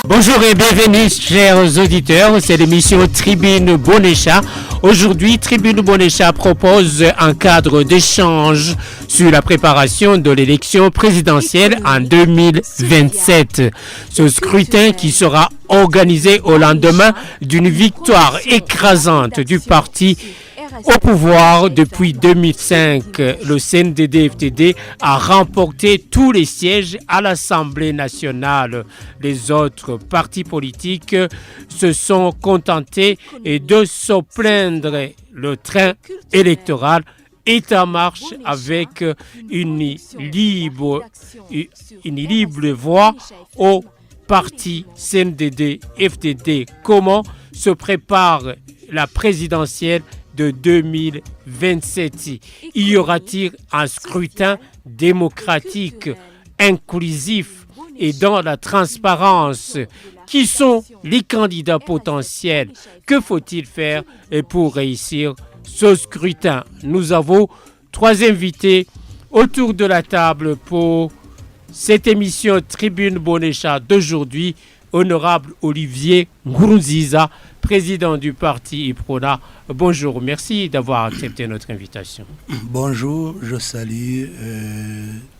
Bonjour et bienvenue chers auditeurs, c'est l'émission Tribune Bonécha. Aujourd'hui, Tribune Bonécha propose un cadre d'échange sur la préparation de l'élection présidentielle en 2027. Ce scrutin qui sera organisé au lendemain d'une victoire écrasante du parti au pouvoir depuis 2005, le CNDD-FDD a remporté tous les sièges à l'Assemblée nationale. Les autres partis politiques se sont contentés de se plaindre. Le train électoral est en marche avec une libre voix au parti CNDD-FDD. Comment se prépare la présidentielle de 2027? Y aura-t-il un scrutin démocratique, inclusif et dans la transparence? Qui sont les candidats potentiels? Que faut-il faire pour réussir ce scrutin? Nous avons 3 invités autour de la table pour cette émission Tribune Bonécha d'aujourd'hui. Honorable Olivier Nkurunziza, président du parti UPRONA. Bonjour, merci d'avoir accepté notre invitation. Bonjour, je salue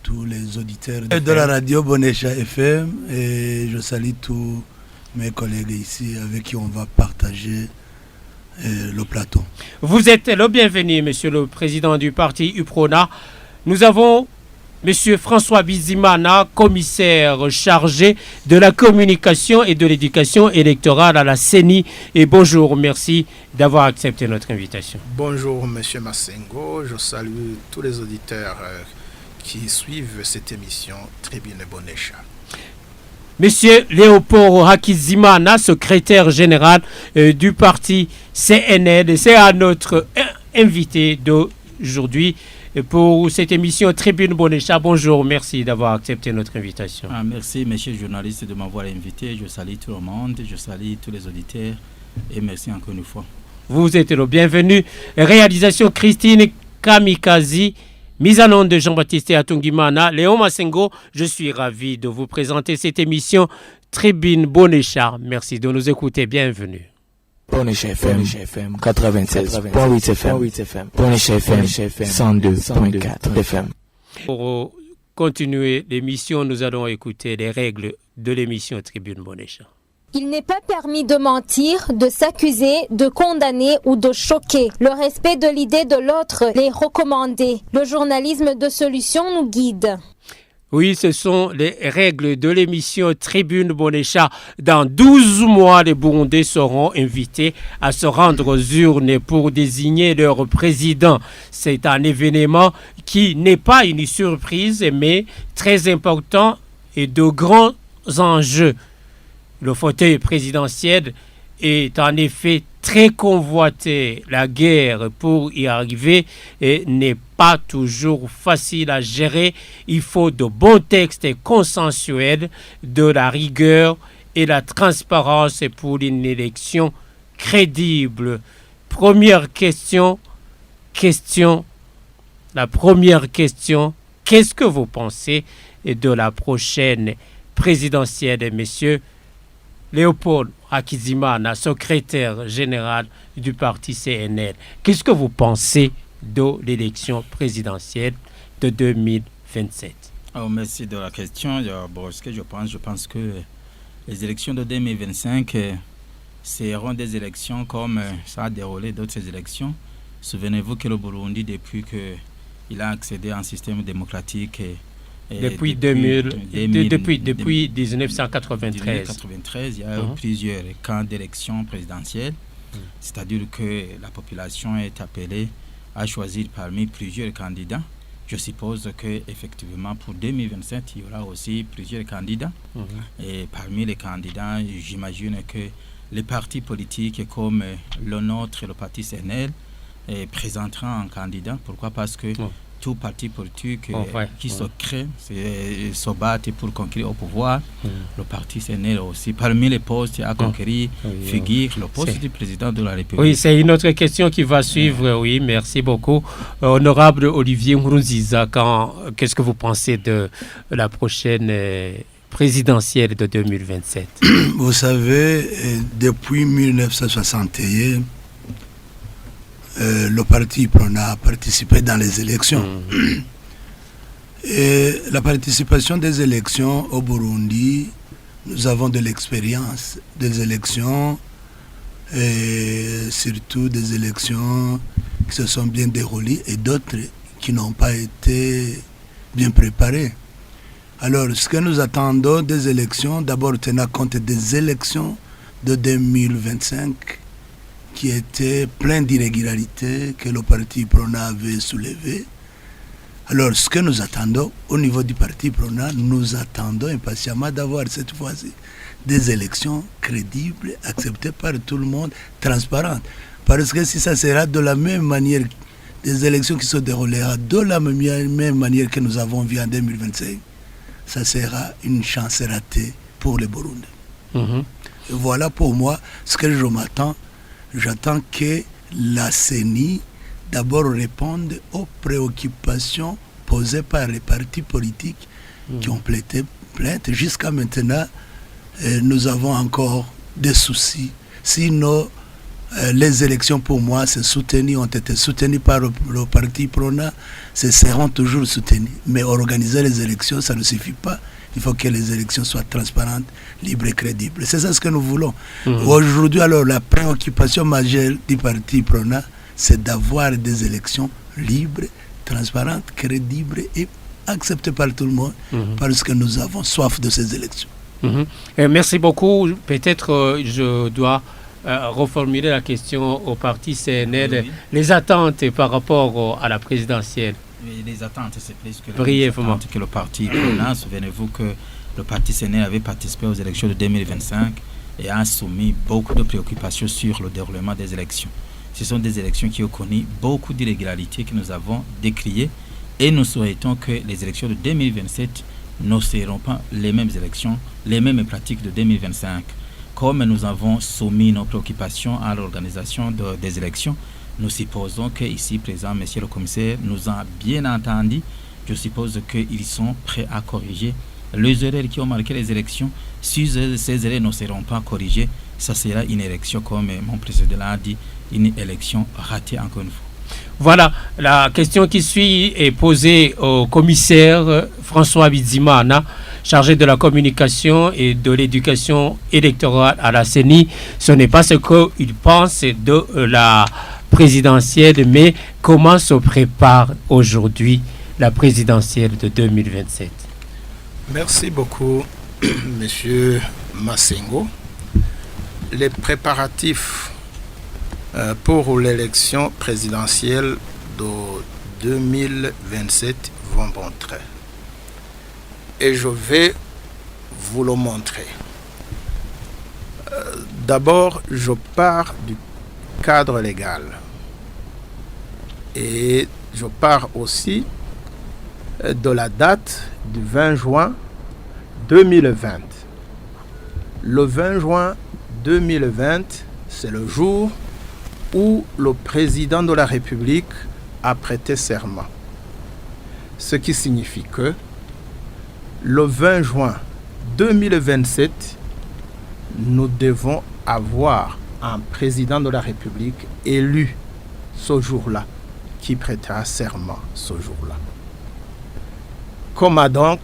tous les auditeurs de la radio Bonécha FM et je salue tous mes collègues ici avec qui on va partager le plateau. Vous êtes le bienvenu, monsieur le président du parti UPRONA. Nous avons Monsieur François Bizimana, commissaire chargé de la communication et de l'éducation électorale à la CENI. Et bonjour, merci d'avoir accepté notre invitation. Bonjour, Monsieur Massengo. Je salue tous les auditeurs qui suivent cette émission Tribune Bonécha. Monsieur Léopold Hakizimana, secrétaire général du parti CNL, c'est à notre invité d'aujourd'hui pour cette émission Tribune Bonécha. Bonjour, merci d'avoir accepté notre invitation. Merci, monsieur le journaliste, de m'avoir invité. Je salue tout le monde, je salue tous les auditeurs et merci encore une fois. Vous êtes le bienvenu. Réalisation Christine Kamikazi, mise en onde de Jean-Baptiste Atungimana. Léon Massengo, je suis ravi de vous présenter cette émission Tribune Bonécha. Merci de nous écouter, bienvenue. Bonécha FM 96.8 FM, Bonécha FM 102.4 FM. Pour continuer l'émission, nous allons écouter les règles de l'émission Tribune Bonécha. Il n'est pas permis de mentir, de s'accuser, de condamner ou de choquer. Le respect de l'idée de l'autre est recommandé. Le journalisme de solution nous guide. Oui, ce sont les règles de l'émission Tribune Bonécha. Dans 12 mois, les Burundais seront invités à se rendre aux urnes pour désigner leur président. C'est un événement qui n'est pas une surprise, mais très important et de grands enjeux. Le fauteuil présidentiel est en effet très convoité. La guerre pour y arriver n'est pas toujours facile à gérer. Il faut de bons textes consensuels, de la rigueur et la transparence pour une élection crédible. Première question. La première question, qu'est-ce que vous pensez de la prochaine présidentielle, messieurs? Léopold Hakizimana, secrétaire général du parti CNL. Qu'est-ce que vous pensez de l'élection présidentielle de 2027? Merci de la question. Ce que je pense que les élections de 2025 seront des élections comme ça a déroulé d'autres élections. Souvenez-vous que le Burundi, depuis qu'il a accédé à un système démocratique, depuis 1993. Il y a eu plusieurs camps d'élection présidentielle, c'est-à-dire que la population est appelée à choisir parmi plusieurs candidats. Je suppose qu'effectivement pour 2027, il y aura aussi plusieurs candidats. Et parmi les candidats, j'imagine que les partis politiques comme le nôtre, le parti CNL, présenteront un candidat. Pourquoi? Parce que tout parti politique qui se crée, se battent pour conquérir au pouvoir. Le parti CNL aussi, parmi les postes à conquérir, figure le poste du président de la République. Oui, c'est une autre question qui va suivre. Oui, merci beaucoup. Honorable Olivier Nkurunziza, qu'est-ce que vous pensez de la prochaine présidentielle de 2027? Vous savez, depuis 1961, le parti PRONA a participé dans les élections. Et la participation des élections au Burundi, nous avons de l'expérience des élections, et surtout des élections qui se sont bien déroulées et d'autres qui n'ont pas été bien préparées. Alors, ce que nous attendons des élections, d'abord tenant compte des élections de 2025 qui étaient pleines d'irrégularités que le parti PRONA avait soulevées. Alors, ce que nous attendons au niveau du parti PRONA, nous attendons impatiemment d'avoir cette fois-ci des élections crédibles, acceptées par tout le monde, transparentes. Parce que si ça sera de la même manière, des élections qui se dérouleront de la même manière que nous avons vu en 2025, ça sera une chance ratée pour les Burundais. Et voilà pour moi ce que je m'attends. J'attends que la CENI d'abord réponde aux préoccupations posées par les partis politiques qui ont plaidé plainte. Jusqu'à maintenant, nous avons encore des soucis. Sinon, les élections pour moi ont été soutenues par le parti PRONA, seront toujours soutenues. Mais organiser les élections, ça ne suffit pas. Il faut que les élections soient transparentes, libres et crédibles. C'est ça ce que nous voulons. Aujourd'hui, alors, la préoccupation majeure du parti PRONA, c'est d'avoir des élections libres, transparentes, crédibles et acceptées par tout le monde, parce que nous avons soif de ces élections. Merci beaucoup. Peut-être je dois reformuler la question au parti CNL. Les attentes par rapport à la présidentielle. Les attentes, c'est plus que brièvement que le parti PRONA. Souvenez-vous que le parti CNL avait participé aux élections de 2025 et a soumis beaucoup de préoccupations sur le déroulement des élections. Ce sont des élections qui ont connu beaucoup d'irrégularités que nous avons décriées et nous souhaitons que les élections de 2027 ne seront pas les mêmes élections, les mêmes pratiques de 2025. Comme nous avons soumis nos préoccupations à l'organisation des élections, nous supposons qu'ici, présent, monsieur le commissaire, nous a bien entendu. Je suppose qu'ils sont prêts à corriger les erreurs qui ont marqué les élections. Si ces erreurs ne seront pas corrigées, ça sera une élection, comme mon président l'a dit, une élection ratée encore une fois. Voilà, la question qui suit est posée au commissaire François Bizimana, chargé de la communication et de l'éducation électorale à la CENI. Ce n'est pas ce qu'il pense de la présidentielle, mais comment se prépare aujourd'hui la présidentielle de 2027? Merci beaucoup, Monsieur Massengo. Les préparatifs pour l'élection présidentielle de 2027 vont bon train. Et je vais vous le montrer. D'abord, je pars du cadre légal. Et je pars aussi de la date du 20 juin 2020. Le 20 juin 2020, c'est le jour où le président de la République a prêté serment. Ce qui signifie que le 20 juin 2027, nous devons avoir un président de la République élu ce jour-là, qui prêtera serment ce jour-là. Comment donc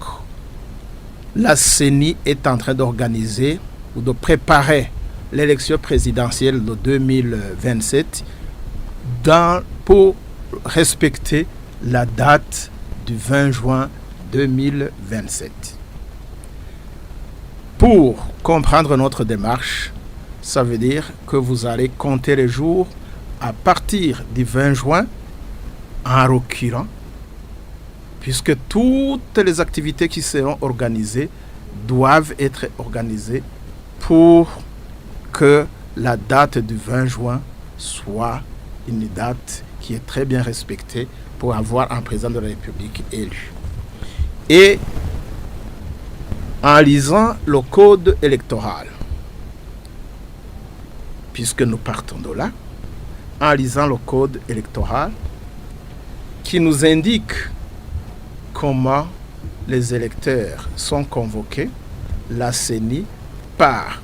la CENI est en train d'organiser ou de préparer l'élection présidentielle de 2027 pour respecter la date du 20 juin 2027. Pour comprendre notre démarche, ça veut dire que vous allez compter les jours à partir du 20 juin en reculant, puisque toutes les activités qui seront organisées doivent être organisées pour que la date du 20 juin soit une date qui est très bien respectée pour avoir un président de la République élu. Et en lisant le code électoral, puisque nous partons de là, en lisant le code électoral qui nous indique comment les électeurs sont convoqués la CENI part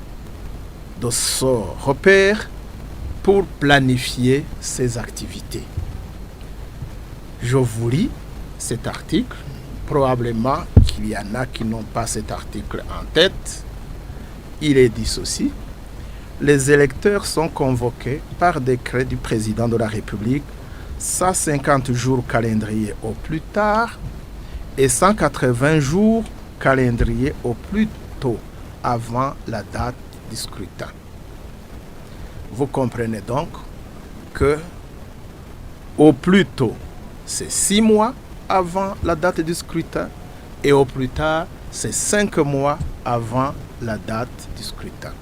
de ce repère pour planifier ses activités. Je vous lis cet article. Probablement qu'il y en a qui n'ont pas cet article en tête. Il est dit ceci. Les électeurs sont convoqués par décret du président de la République 150 jours calendrier au plus tard et 180 jours calendrier au plus tôt avant la date du scrutin. Vous comprenez donc que au plus tôt, c'est 6 mois avant la date du scrutin et au plus tard, c'est 5 mois avant la date du scrutin.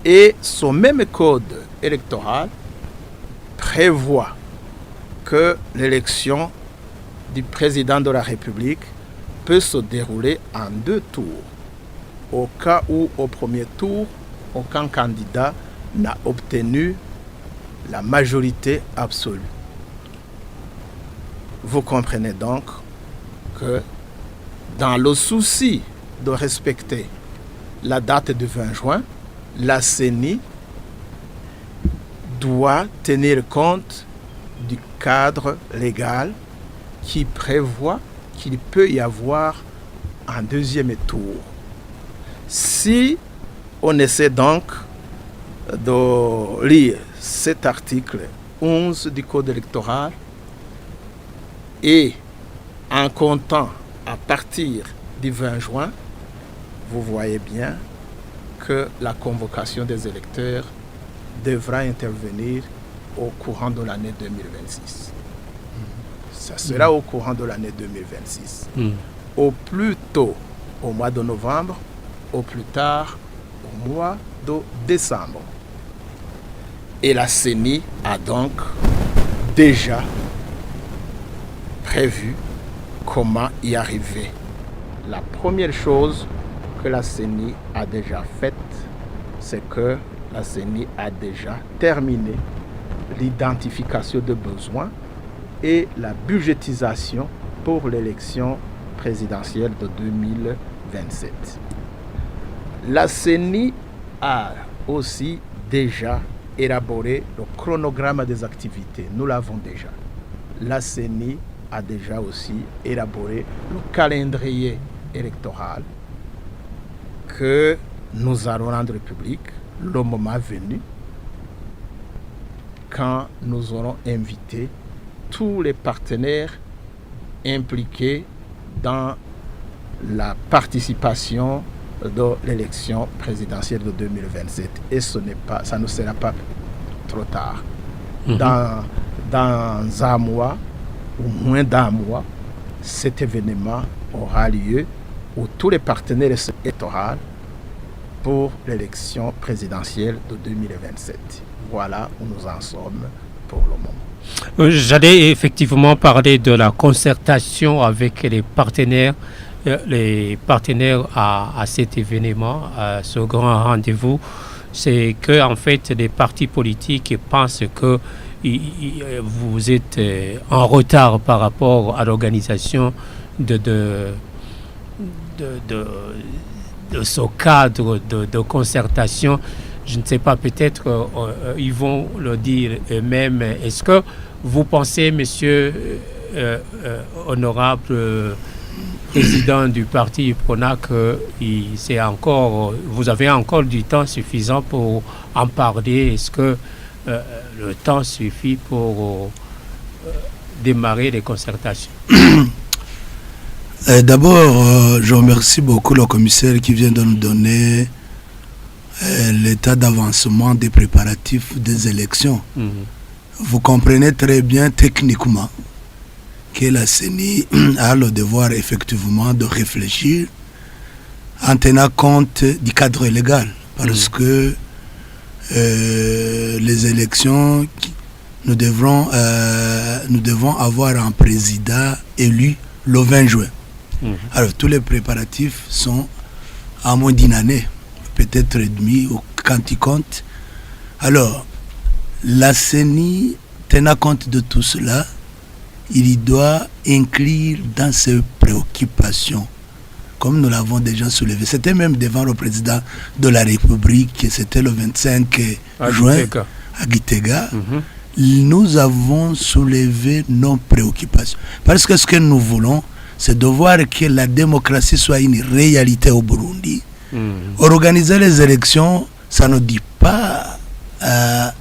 Et ce même code électoral prévoit que l'élection du président de la République peut se dérouler en 2 tours, au cas où au premier tour, aucun candidat n'a obtenu la majorité absolue. Vous comprenez donc que dans le souci de respecter la date du 20 juin, la CENI doit tenir compte du cadre légal qui prévoit qu'il peut y avoir un deuxième tour. Si on essaie donc de lire cet article 11 du Code électoral et en comptant à partir du 20 juin, vous voyez bien que la convocation des électeurs devra intervenir au courant de l'année 2026. Ça sera au courant de l'année 2026. Au plus tôt au mois de novembre, au plus tard au mois de décembre. Et la CENI a donc déjà prévu comment y arriver. La première chose que la CENI a déjà faite, c'est que la CENI a déjà terminé l'identification de besoins et la budgétisation pour l'élection présidentielle de 2027. La CENI a aussi déjà élaboré le chronogramme des activités. Nous l'avons déjà. La CENI a déjà aussi élaboré le calendrier électoral que nous allons rendre public le moment venu, quand nous aurons invité tous les partenaires impliqués dans la participation de l'élection présidentielle de 2027. Et ça ne sera pas trop tard. Dans un mois, ou moins d'un mois, cet événement aura lieu où tous les partenaires électoraux pour l'élection présidentielle de 2027. Voilà où nous en sommes pour le moment. J'allais effectivement parler de la concertation avec les partenaires à cet événement, à ce grand rendez-vous. C'est que en fait les partis politiques pensent que vous êtes en retard par rapport à l'organisation de ce cadre de concertation. Je ne sais pas, peut-être ils vont le dire eux-mêmes. Est-ce que vous pensez, monsieur honorable président du parti IPRONA, que vous avez encore du temps suffisant pour en parler? Est-ce que le temps suffit pour démarrer les concertations? D'abord, je remercie beaucoup le commissaire qui vient de nous donner l'état d'avancement des préparatifs des élections. Vous comprenez très bien techniquement que la CENI a le devoir effectivement de réfléchir en tenant compte du cadre légal, parce que les élections, nous devons avoir un président élu le 20 juin. Alors tous les préparatifs sont à moins d'une année, peut-être et demi, quand ils comptent. Alors, la CENI, tenant compte de tout cela, il doit inclure dans ses préoccupations comme nous l'avons déjà soulevé. C'était même devant le président de la République, c'était le 25 juin à Gitega. Nous avons soulevé nos préoccupations. Parce que ce que nous voulons, c'est de voir que la démocratie soit une réalité au Burundi. Organiser les élections, ça ne dit pas à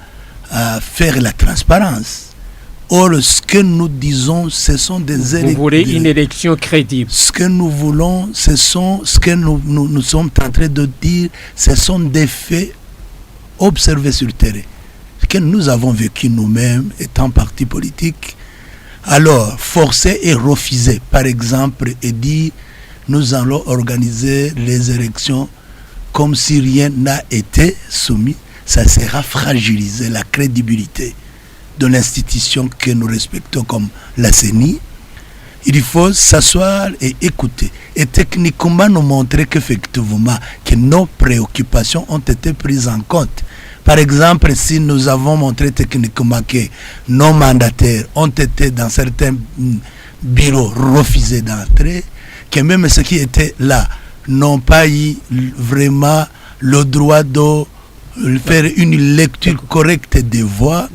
faire la transparence. Or, ce que nous disons, ce sont des élections. Vous voulez une élection crédible. Ce que nous voulons, ce que nous sommes en train de dire, ce sont des faits observés sur le terrain. Ce que nous avons vécu nous-mêmes, étant parti politique, alors forcer et refuser, par exemple, et dire nous allons organiser les élections comme si rien n'a été soumis, ça sera fragiliser la crédibilité de l'institution que nous respectons comme la CENI. Il faut s'asseoir et écouter et techniquement nous montrer qu'effectivement que nos préoccupations ont été prises en compte. Par exemple, si nous avons montré techniquement que nos mandataires ont été dans certains bureaux refusés d'entrer, que même ceux qui étaient là n'ont pas eu vraiment le droit de faire une lecture correcte des voix.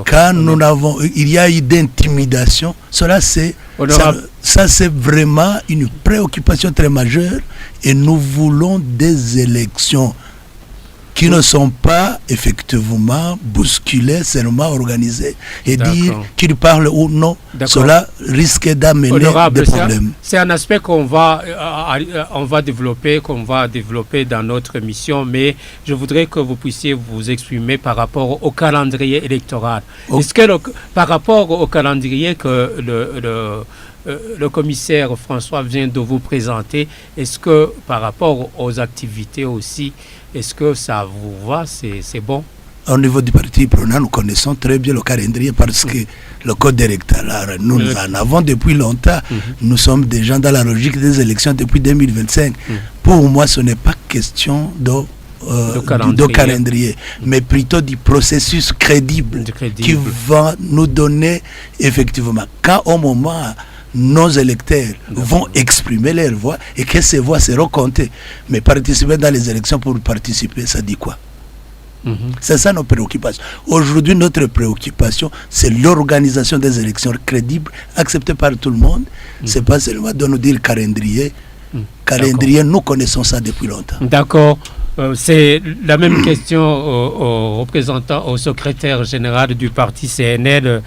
Quand nous avons, il y a eu d'intimidation, ça c'est vraiment une préoccupation très majeure et nous voulons des élections qui ne sont pas effectivement bousculées, seulement organisées et dire qu'ils parlent ou non. Cela risque d'amener des problèmes. C'est un aspect qu'on va développer dans notre émission, mais je voudrais que vous puissiez vous exprimer par rapport au calendrier électoral. Est-ce que par rapport au calendrier que le commissaire François vient de vous présenter, est-ce que par rapport aux activités aussi, est-ce que ça vous va, c'est bon? Au niveau du parti prenant, nous connaissons très bien le calendrier parce que le code électoral, nous en avons depuis longtemps. Nous sommes déjà dans la logique des élections depuis 2025. Pour moi, ce n'est pas question de calendrier, mais plutôt du processus crédible qui va nous donner effectivement, quand au moment nos électeurs vont exprimer leurs voix et que ces voix seront comptées. Mais participer dans les élections pour participer, ça dit quoi? C'est ça nos préoccupations. Aujourd'hui, notre préoccupation, c'est l'organisation des élections crédibles, acceptées par tout le monde. C'est pas seulement de nous dire calendrier. Calendrier, nous connaissons ça depuis longtemps. D'accord. C'est la même question au représentant, au secrétaire général du parti CNL.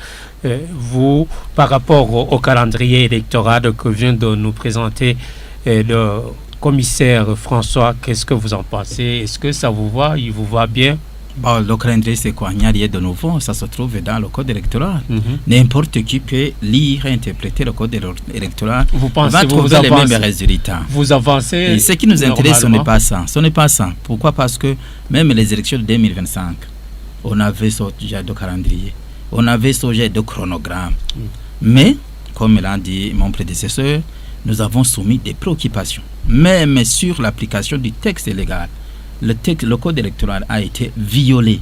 Vous, par rapport au calendrier électoral que vient de nous présenter le commissaire François, qu'est-ce que vous en pensez? Est-ce que ça vous va? Il vous va bien? Bon, le calendrier, c'est quoi? Il n'y a rien de nouveau. Ça se trouve dans le code électoral. N'importe qui peut lire et interpréter le code électoral. Vous pensez va trouver les mêmes résultats. Vous avancez. Et ce qui nous intéresse, ce n'est pas ça. Ce n'est pas ça. Pourquoi? Parce que même les élections de 2025, on avait ce genre de calendrier. On avait ce genre de chronogramme. Mais, comme l'a dit mon prédécesseur, nous avons soumis des préoccupations. Même sur l'application du texte légal. Le code électoral a été violé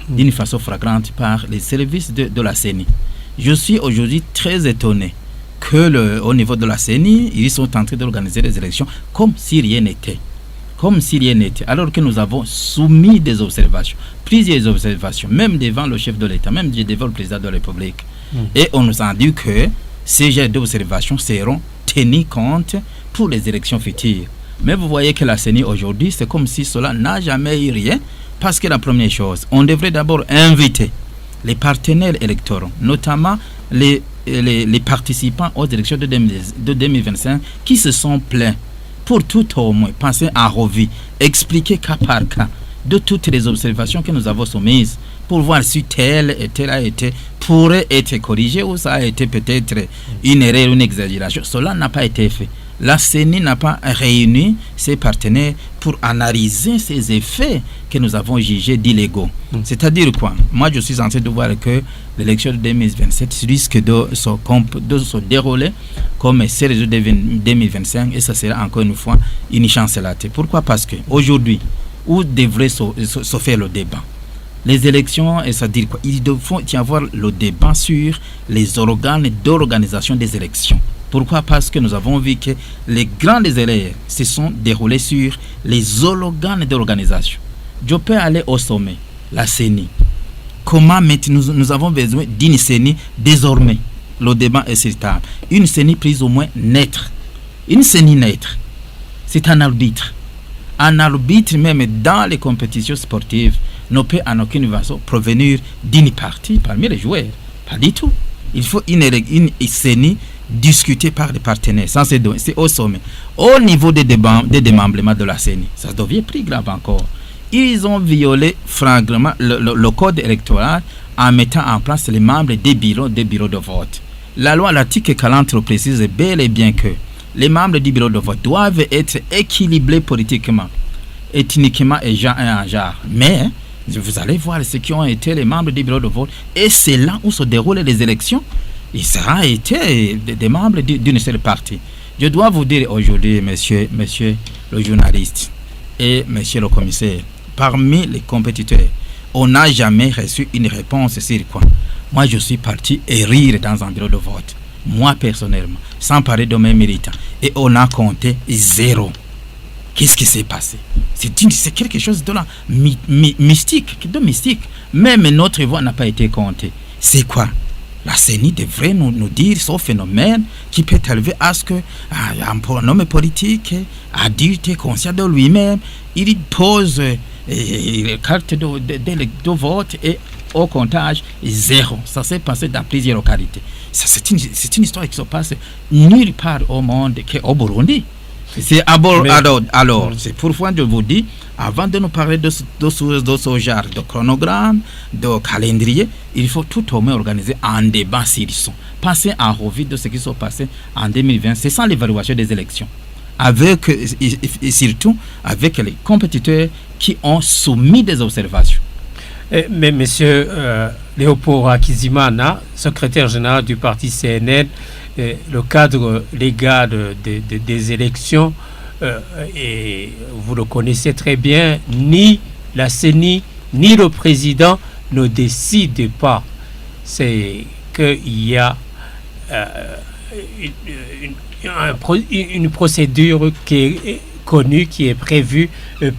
d'une façon flagrante par les services de la CENI. Je suis aujourd'hui très étonné qu'au niveau de la CENI, ils sont en train d'organiser les élections comme si rien n'était. Alors que nous avons soumis des observations, plusieurs observations, même devant le chef de l'État, même devant le président de la République. Et on nous a dit que ces genres d'observations seront tenues compte pour les élections futures. Mais vous voyez que la CENI aujourd'hui, c'est comme si cela n'a jamais eu rien. Parce que la première chose, on devrait d'abord inviter les partenaires électoraux, notamment les participants aux élections de 2025 qui se sont plaints, pour tout au moins penser à revue, expliquer cas par cas de toutes les observations que nous avons soumises pour voir si tel et tel a été, pourrait être corrigé ou ça a été peut-être une erreur, une exagération. Cela n'a pas été fait. La CENI n'a pas réuni ses partenaires pour analyser ces effets que nous avons jugés d'illégaux. C'est-à-dire quoi? Moi, je suis en train de voir que l'élection de 2027 risque de se dérouler comme celle de 2025 et ça sera encore une fois une chance ratée. Pourquoi? Parce qu'aujourd'hui, où devrait se faire le débat? Les élections, et ça dit quoi? Il faut y avoir le débat sur les organes d'organisation des élections. Pourquoi? Parce que nous avons vu que les grandes erreurs se sont déroulées sur les organes d'organisation. Je peux aller au sommet, la CENI. Comment maintenant nous avons besoin d'une CENI désormais? Le débat est sur table. Une CENI plus ou moins neutre. Une CENI neutre, c'est un arbitre. Un arbitre, même dans les compétitions sportives, ne peut en aucune façon provenir d'une partie parmi les joueurs. Pas du tout. Il faut une CENI discutée par les partenaires. Ça, c'est au sommet. Au niveau des démembrements de la CENI, ça devient plus grave encore. Ils ont violé flagrant le code électoral en mettant en place les membres des bureaux de vote. La loi, l'article 40 précise bel et bien que les membres du bureau de vote doivent être équilibrés politiquement, ethniquement et en genre. Mais vous allez voir ceux qui ont été les membres du bureau de vote, et c'est là où se déroulent les élections. Ils seront été des membres d'une seule partie. Je dois vous dire aujourd'hui, monsieur le journaliste et monsieur le commissaire, parmi les compétiteurs, on n'a jamais reçu une réponse sur quoi. Moi, je suis parti rire dans un bureau de vote, moi personnellement, sans parler de mes militants. Et on a compté 0. Qu'est-ce qui s'est passé? C'est quelque chose de mystique. Même notre voix n'a pas été comptée. C'est quoi? La CENI devrait nous dire ce phénomène qui peut élever à ce qu'un homme politique, adulte, conscient de lui-même, il pose carte de vote et au comptage 0. Ça s'est passé dans plusieurs localités. C'est une histoire qui se passe nulle part au monde qu'au Burundi. Alors, c'est pourquoi je vous dis, avant de nous parler de ce genre de chronogramme, de calendrier, il faut tout au moins organiser un débat sur son. Passer en revue de ce qui s'est passé en 2020, c'est sans l'évaluation des élections. Et surtout avec les compétiteurs qui ont soumis des observations. Mais monsieur Léopold Hakizimana, secrétaire général du parti CNL, le cadre légal des élections, et vous le connaissez très bien, ni la CENI, ni le président ne décident pas. C'est qu'il y a une procédure qui est connue, qui est prévue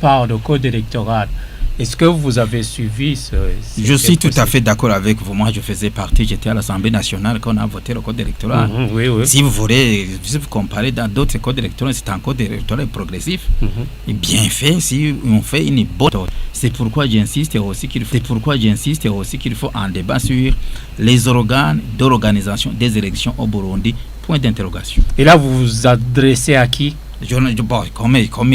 par le code électoral. Est-ce que vous avez suivi Je suis tout à fait d'accord avec vous. Moi, je faisais partie, j'étais à l'Assemblée nationale quand on a voté le code électoral. Oui. Si vous voulez, si vous comparez dans d'autres codes électoraux, c'est un code électoral progressif. Et bien fait, si on fait une bonne... C'est pourquoi j'insiste aussi qu'il faut un débat sur les organes d'organisation des élections au Burundi. Point d'interrogation. Et là, vous vous adressez à qui? Comme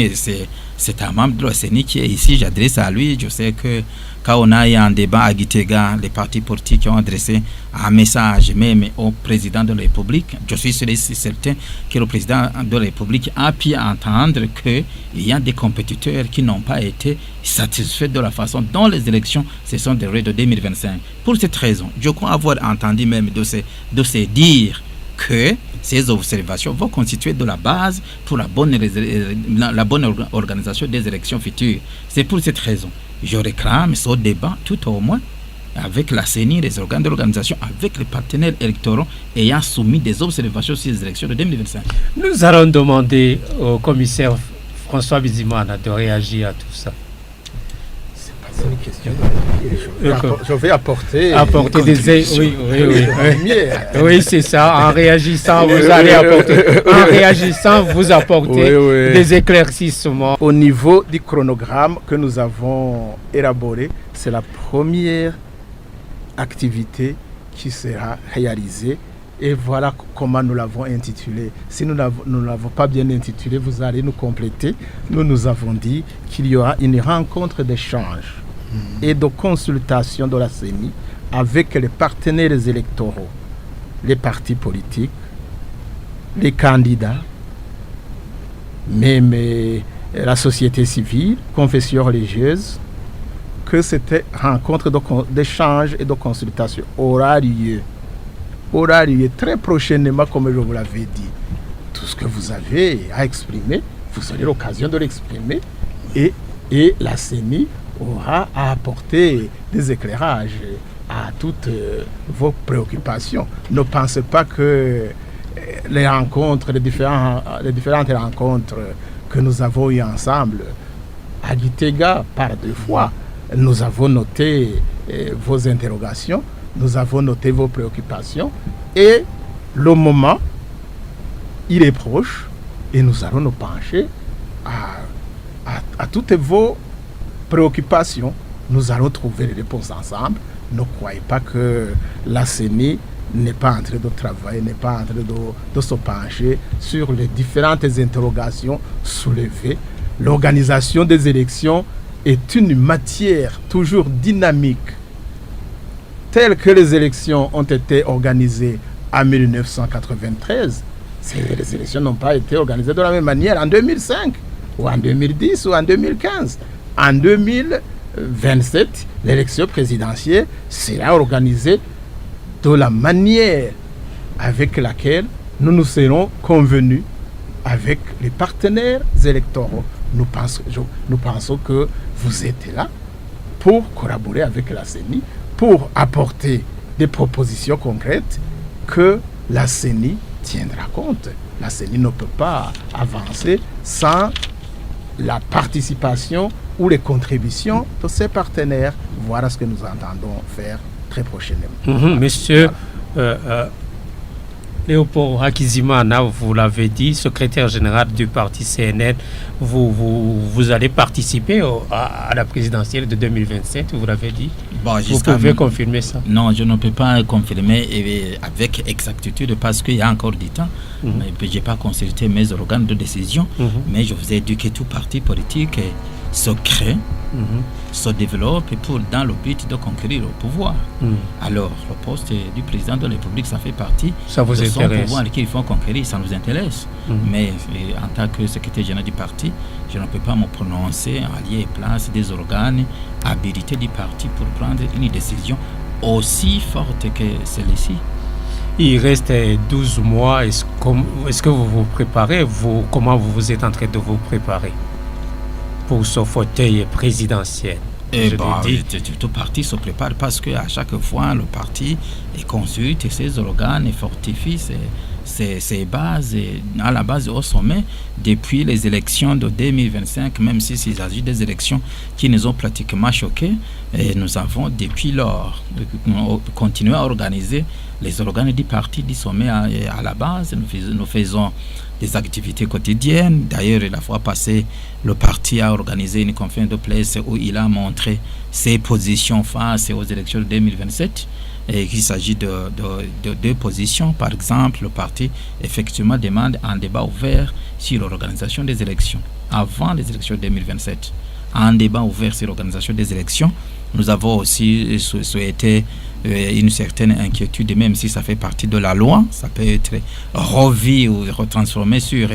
c'est un membre de la CENI qui est ici, j'adresse à lui. Je sais que quand on a eu un débat à Gitega, les partis politiques ont adressé un message même au président de la République. Je suis certain que le président de la République a pu entendre qu'il y a des compétiteurs qui n'ont pas été satisfaits de la façon dont les élections se sont déroulées de 2025. Pour cette raison, je crois avoir entendu même de se dire que ces observations vont constituer de la base pour la bonne organisation des élections futures. C'est pour cette raison je réclame ce débat tout au moins avec la CENI, les organes de l'organisation, avec les partenaires électoraux ayant soumis des observations sur les élections de 2025. Nous allons demander au commissaire François Bizimana de réagir à tout ça. C'est une question. Je vais apporter des oui, c'est ça. En réagissant, vous allez apporter. En réagissant, vous apportez des éclaircissements. Au niveau du chronogramme que nous avons élaboré, c'est la première activité qui sera réalisée. Et voilà comment nous l'avons intitulé. Si nous ne l'avons pas bien intitulé, vous allez nous compléter. Nous avons dit qu'il y aura une rencontre d'échange et de consultation de la CENI avec les partenaires électoraux, les partis politiques, les candidats, même la société civile, confessions religieuses, que cette rencontre d'échange et de consultation aura lieu très prochainement, comme je vous l'avais dit. Tout ce que vous avez à exprimer, vous aurez l'occasion de l'exprimer, et la CENI aura à apporter des éclairages à toutes vos préoccupations. Ne pensez pas que les différentes rencontres que nous avons eues ensemble, à Gitega, par 2 fois, nous avons noté vos interrogations, nous avons noté vos préoccupations, et le moment, il est proche, et nous allons nous pencher à toutes vos préoccupations. Nous allons trouver les réponses ensemble. Ne croyez pas que la CENI n'est pas en train de travailler, n'est pas en train de se pencher sur les différentes interrogations soulevées. L'organisation des élections est une matière toujours dynamique. Telles que les élections ont été organisées en 1993, les élections n'ont pas été organisées de la même manière en 2005, ou en 2010, ou en 2015. En 2027, l'élection présidentielle sera organisée de la manière avec laquelle nous serons convenus avec les partenaires électoraux. Nous pensons que vous êtes là pour collaborer avec la CENI, pour apporter des propositions concrètes que la CENI tiendra compte. La CENI ne peut pas avancer sans la participation ou les contributions de ses partenaires. Voilà ce que nous entendons faire très prochainement. Monsieur Léopold Hakizimana, vous l'avez dit, secrétaire général du parti CNL, vous allez participer à la présidentielle de 2027, vous l'avez dit. Bon, vous pouvez confirmer ça? Non, je ne peux pas confirmer avec exactitude parce qu'il y a encore du temps. Mais je n'ai pas consulté mes organes de décision, mais je vous ai dit que tout parti politique se crée, se développe dans le but de conquérir le pouvoir. Alors, le poste du président de la République, ça fait partie ça vous de son intéresse. pouvoir qu'il faut conquérir, ça nous intéresse. Mais en tant que secrétaire général du parti, je ne peux pas me prononcer en lieu et place des organes habilités du parti pour prendre une décision aussi forte que celle-ci. Il reste 12 mois. Est-ce que vous vous préparez? Comment vous êtes en train de vous préparer pour ce fauteuil présidentiel? Tout parti se prépare parce qu'à chaque fois, le parti consulte ses organes et fortifie ses bases, à la base au sommet, depuis les élections de 2025, même s'il s'agit des élections qui nous ont pratiquement choqués. Et nous avons, depuis lors, continué à organiser les organes du parti du sommet à la base. Nous faisons des activités quotidiennes. D'ailleurs, la fois passée, le parti a organisé une conférence de presse où il a montré ses positions face aux élections de 2027. Et qu'il s'agit de 2 positions. Par exemple, le parti effectivement demande un débat ouvert sur l'organisation des élections avant les élections de 2027. Un débat ouvert sur l'organisation des élections. Nous avons aussi souhaité une certaine inquiétude, même si ça fait partie de la loi, ça peut être revu ou retransformé sur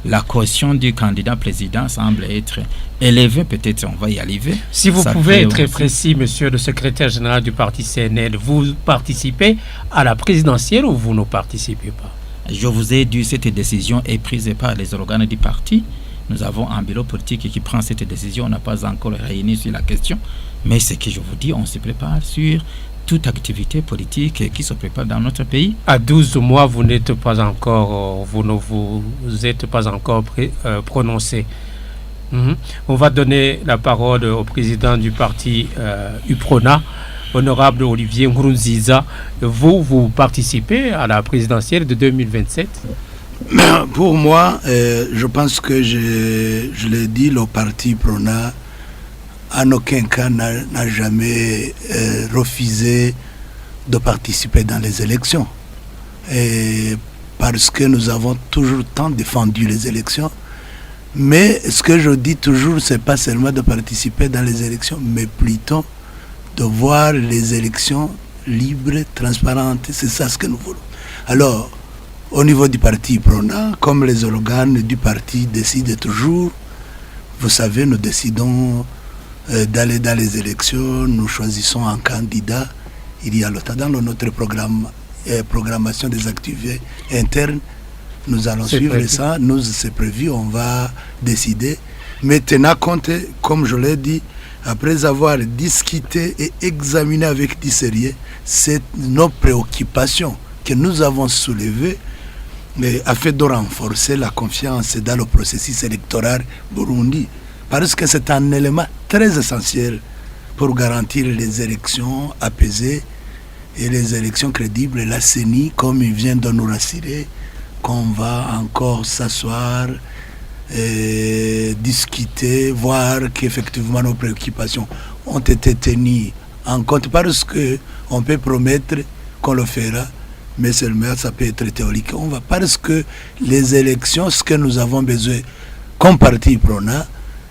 la caution du candidat président semble être élevée, peut-être on va y arriver. Si vous pouvez être très précis, monsieur le secrétaire général du parti CNL, vous participez à la présidentielle ou vous ne participez pas? Je vous ai dit, cette décision est prise par les organes du parti. Nous avons un bureau politique qui prend cette décision. On n'a pas encore réuni sur la question. Mais ce que je vous dis, on se prépare sur toute activité politique qui se prépare dans notre pays. À 12 mois, vous n'êtes pas encore, vous ne vous êtes pas encore prononcé. On va donner la parole au président du parti UPRONA, honorable Olivier Nkurunziza. Vous participez à la présidentielle de 2027? Pour moi, je pense que je l'ai dit, le parti UPRONA en aucun cas n'a jamais refusé de participer dans les élections. Et parce que nous avons toujours tant défendu les élections. Mais ce que je dis toujours, ce n'est pas seulement de participer dans les élections, mais plutôt de voir les élections libres, transparentes. C'est ça ce que nous voulons. Alors, au niveau du parti UPRONA, comme les organes du parti décident toujours, vous savez, nous décidons d'aller dans les élections, nous choisissons un candidat. Il y a dans notre programmation des activités internes, nous allons suivre ça, c'est prévu, on va décider. Mais tenant compte, comme je l'ai dit, après avoir discuté et examiné avec du sérieux, c'est nos préoccupations que nous avons soulevées. mais afin de renforcer la confiance dans le processus électoral burundi, parce que c'est un élément très essentiel pour garantir les élections apaisées et les élections crédibles. La CENI, comme il vient de nous rassurer, qu'on va encore s'asseoir, discuter, voir qu'effectivement nos préoccupations ont été tenues en compte, parce qu'on peut promettre qu'on le fera, mais seulement ça peut être théorique. On va, parce que les élections, ce que nous avons besoin comme parti prenant,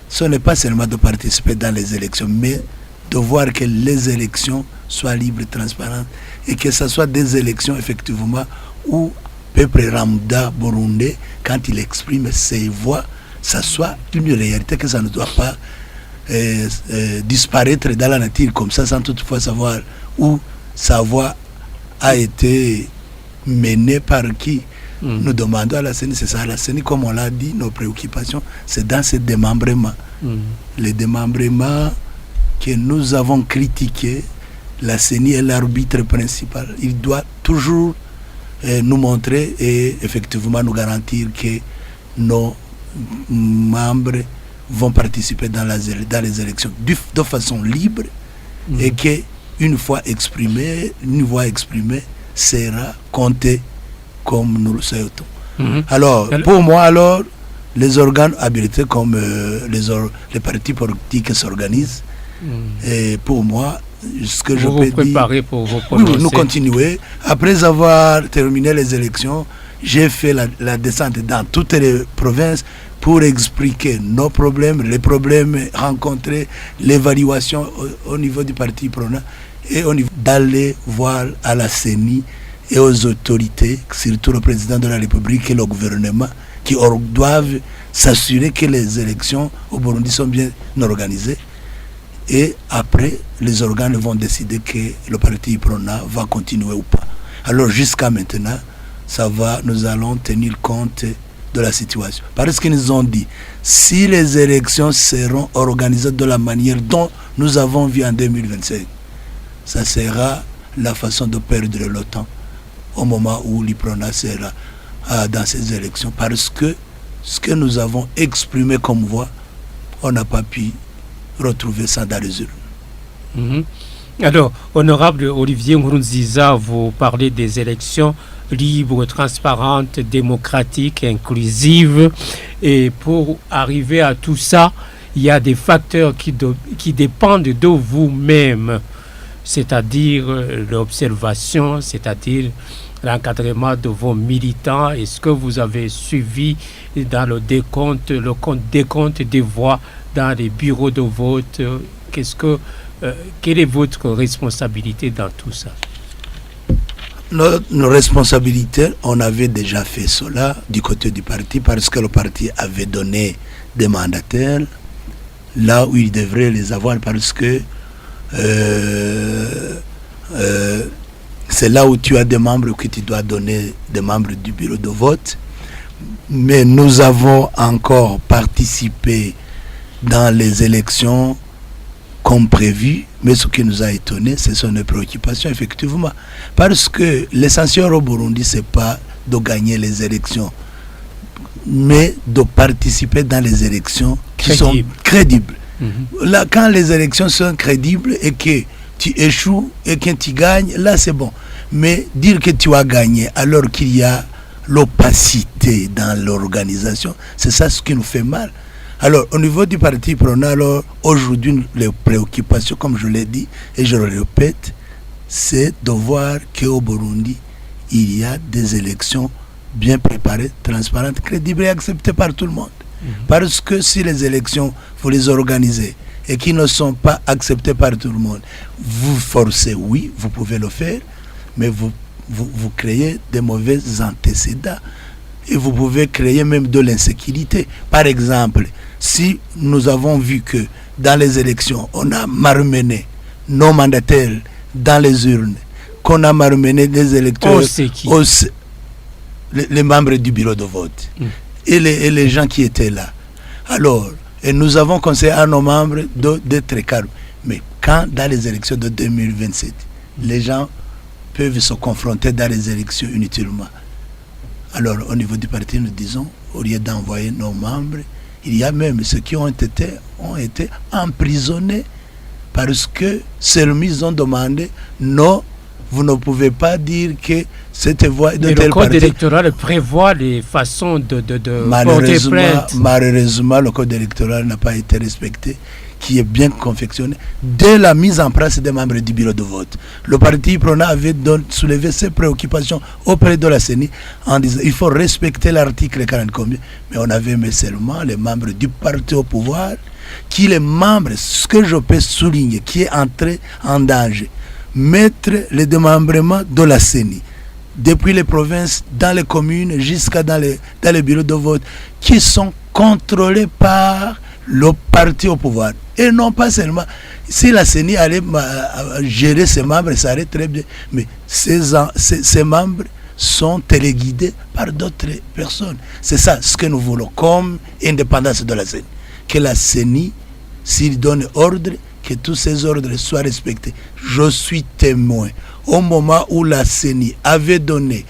ce n'est pas seulement de participer dans les élections, mais de voir que les élections soient libres, transparentes, et que ce soit des élections effectivement où le peuple lambda burundais, quand il exprime ses voix, ça soit une réalité, que ça ne doit pas disparaître dans la nature comme ça, sans toutefois savoir où sa voix a été menée par qui. Nous demandons à la CENI, c'est ça, à la CENI, comme on l'a dit, nos préoccupations, c'est dans ce démembrement. Les démembrements que nous avons critiqués, la CENI est l'arbitre principal. Il doit toujours nous montrer et effectivement nous garantir que nos membres vont participer dans les élections de façon libre et qu'une fois exprimée, une voix exprimée sera comptée comme nous le souhaitons. Alors, pour moi, les organes habilités comme les partis politiques s'organisent. Et pour moi, ce que je peux dire... pour vous prononcer. Oui, nous continuons. Après avoir terminé les élections, j'ai fait la descente dans toutes les provinces pour expliquer nos problèmes, les problèmes rencontrés, l'évaluation au niveau du parti prenant et au niveau d'aller voir à la CENI et aux autorités, surtout le président de la République et le gouvernement, qui doivent s'assurer que les élections au Burundi sont bien organisées. Et après, les organes vont décider que le parti prenant va continuer ou pas. Alors jusqu'à maintenant, nous allons tenir compte de la situation. Parce qu'ils nous ont dit, si les élections seront organisées de la manière dont nous avons vu en 2025, ça sera la façon de perdre le temps au moment où l'IPRONA sera dans ces élections. Parce que ce que nous avons exprimé comme voix, on n'a pas pu retrouver ça dans les urnes. Alors, honorable Olivier Nkurunziza, vous parlez des élections libres, transparentes, démocratiques, inclusives. Et pour arriver à tout ça, il y a des facteurs qui dépendent de vous-même, c'est-à-dire l'observation, c'est-à-dire l'encadrement de vos militants. Est-ce que vous avez suivi dans le décompte des voix dans les bureaux de vote? Quelle est votre responsabilité dans tout ça? Nos responsabilités, on avait déjà fait cela du côté du parti, parce que le parti avait donné des mandataires là où il devrait les avoir, parce que c'est là où tu as des membres que tu dois donner des membres du bureau de vote. Mais nous avons encore participé dans les élections comme prévu, mais ce qui nous a étonné, ce sont les préoccupations, effectivement. Parce que l'essentiel au Burundi, ce n'est pas de gagner les élections, mais de participer dans les élections qui sont crédibles. Là, quand les élections sont crédibles et que tu échoues et que tu gagnes, là c'est bon. Mais dire que tu as gagné alors qu'il y a l'opacité dans l'organisation, c'est ça ce qui nous fait mal. Alors, au niveau du parti prenant, alors, aujourd'hui, les préoccupations, comme je l'ai dit, et je le répète, c'est de voir qu'au Burundi, il y a des élections bien préparées, transparentes, crédibles et acceptées par tout le monde. Parce que si les élections, vous les organisez et qui ne sont pas acceptées par tout le monde, vous forcez, oui, vous pouvez le faire, mais vous créez des mauvais antécédents. Et vous pouvez créer même de l'insécurité. Par exemple, si nous avons vu que dans les élections, on a malmené nos mandataires dans les urnes, qu'on a malmené des électeurs, les membres du bureau de vote, et les gens qui étaient là. Alors, et nous avons conseillé à nos membres d'être calmes. Mais quand dans les élections de 2027, les gens peuvent se confronter dans les élections inutilement, Alors, au niveau du parti, nous disons, au lieu d'envoyer nos membres, il y a même ceux qui ont été emprisonnés parce que seulement ils ont demandé non, vous ne pouvez pas dire que cette voie de le code électoral prévoit les façons de porter plainte. Malheureusement, le code électoral n'a pas été respecté, qui est bien confectionné dès la mise en place des membres du bureau de vote. Le parti Prona avait soulevé ses préoccupations auprès de la CENI en disant il faut respecter l'article 40 combien, mais on avait mis seulement les membres du parti au pouvoir, qui les membres, ce que je peux souligner, qui est entré en danger, mettre le démembrement de la CENI depuis les provinces, dans les communes, jusqu'à dans les bureaux de vote, qui sont contrôlés par le parti au pouvoir. Et non pas seulement, si la CENI allait gérer ses membres, ça allait très bien, mais ces membres sont téléguidés par d'autres personnes. C'est ça ce que nous voulons comme indépendance de la CENI. Que la CENI, s'il donne ordre, que tous ces ordres soient respectés. Je suis témoin. Au moment où la CENI avait donné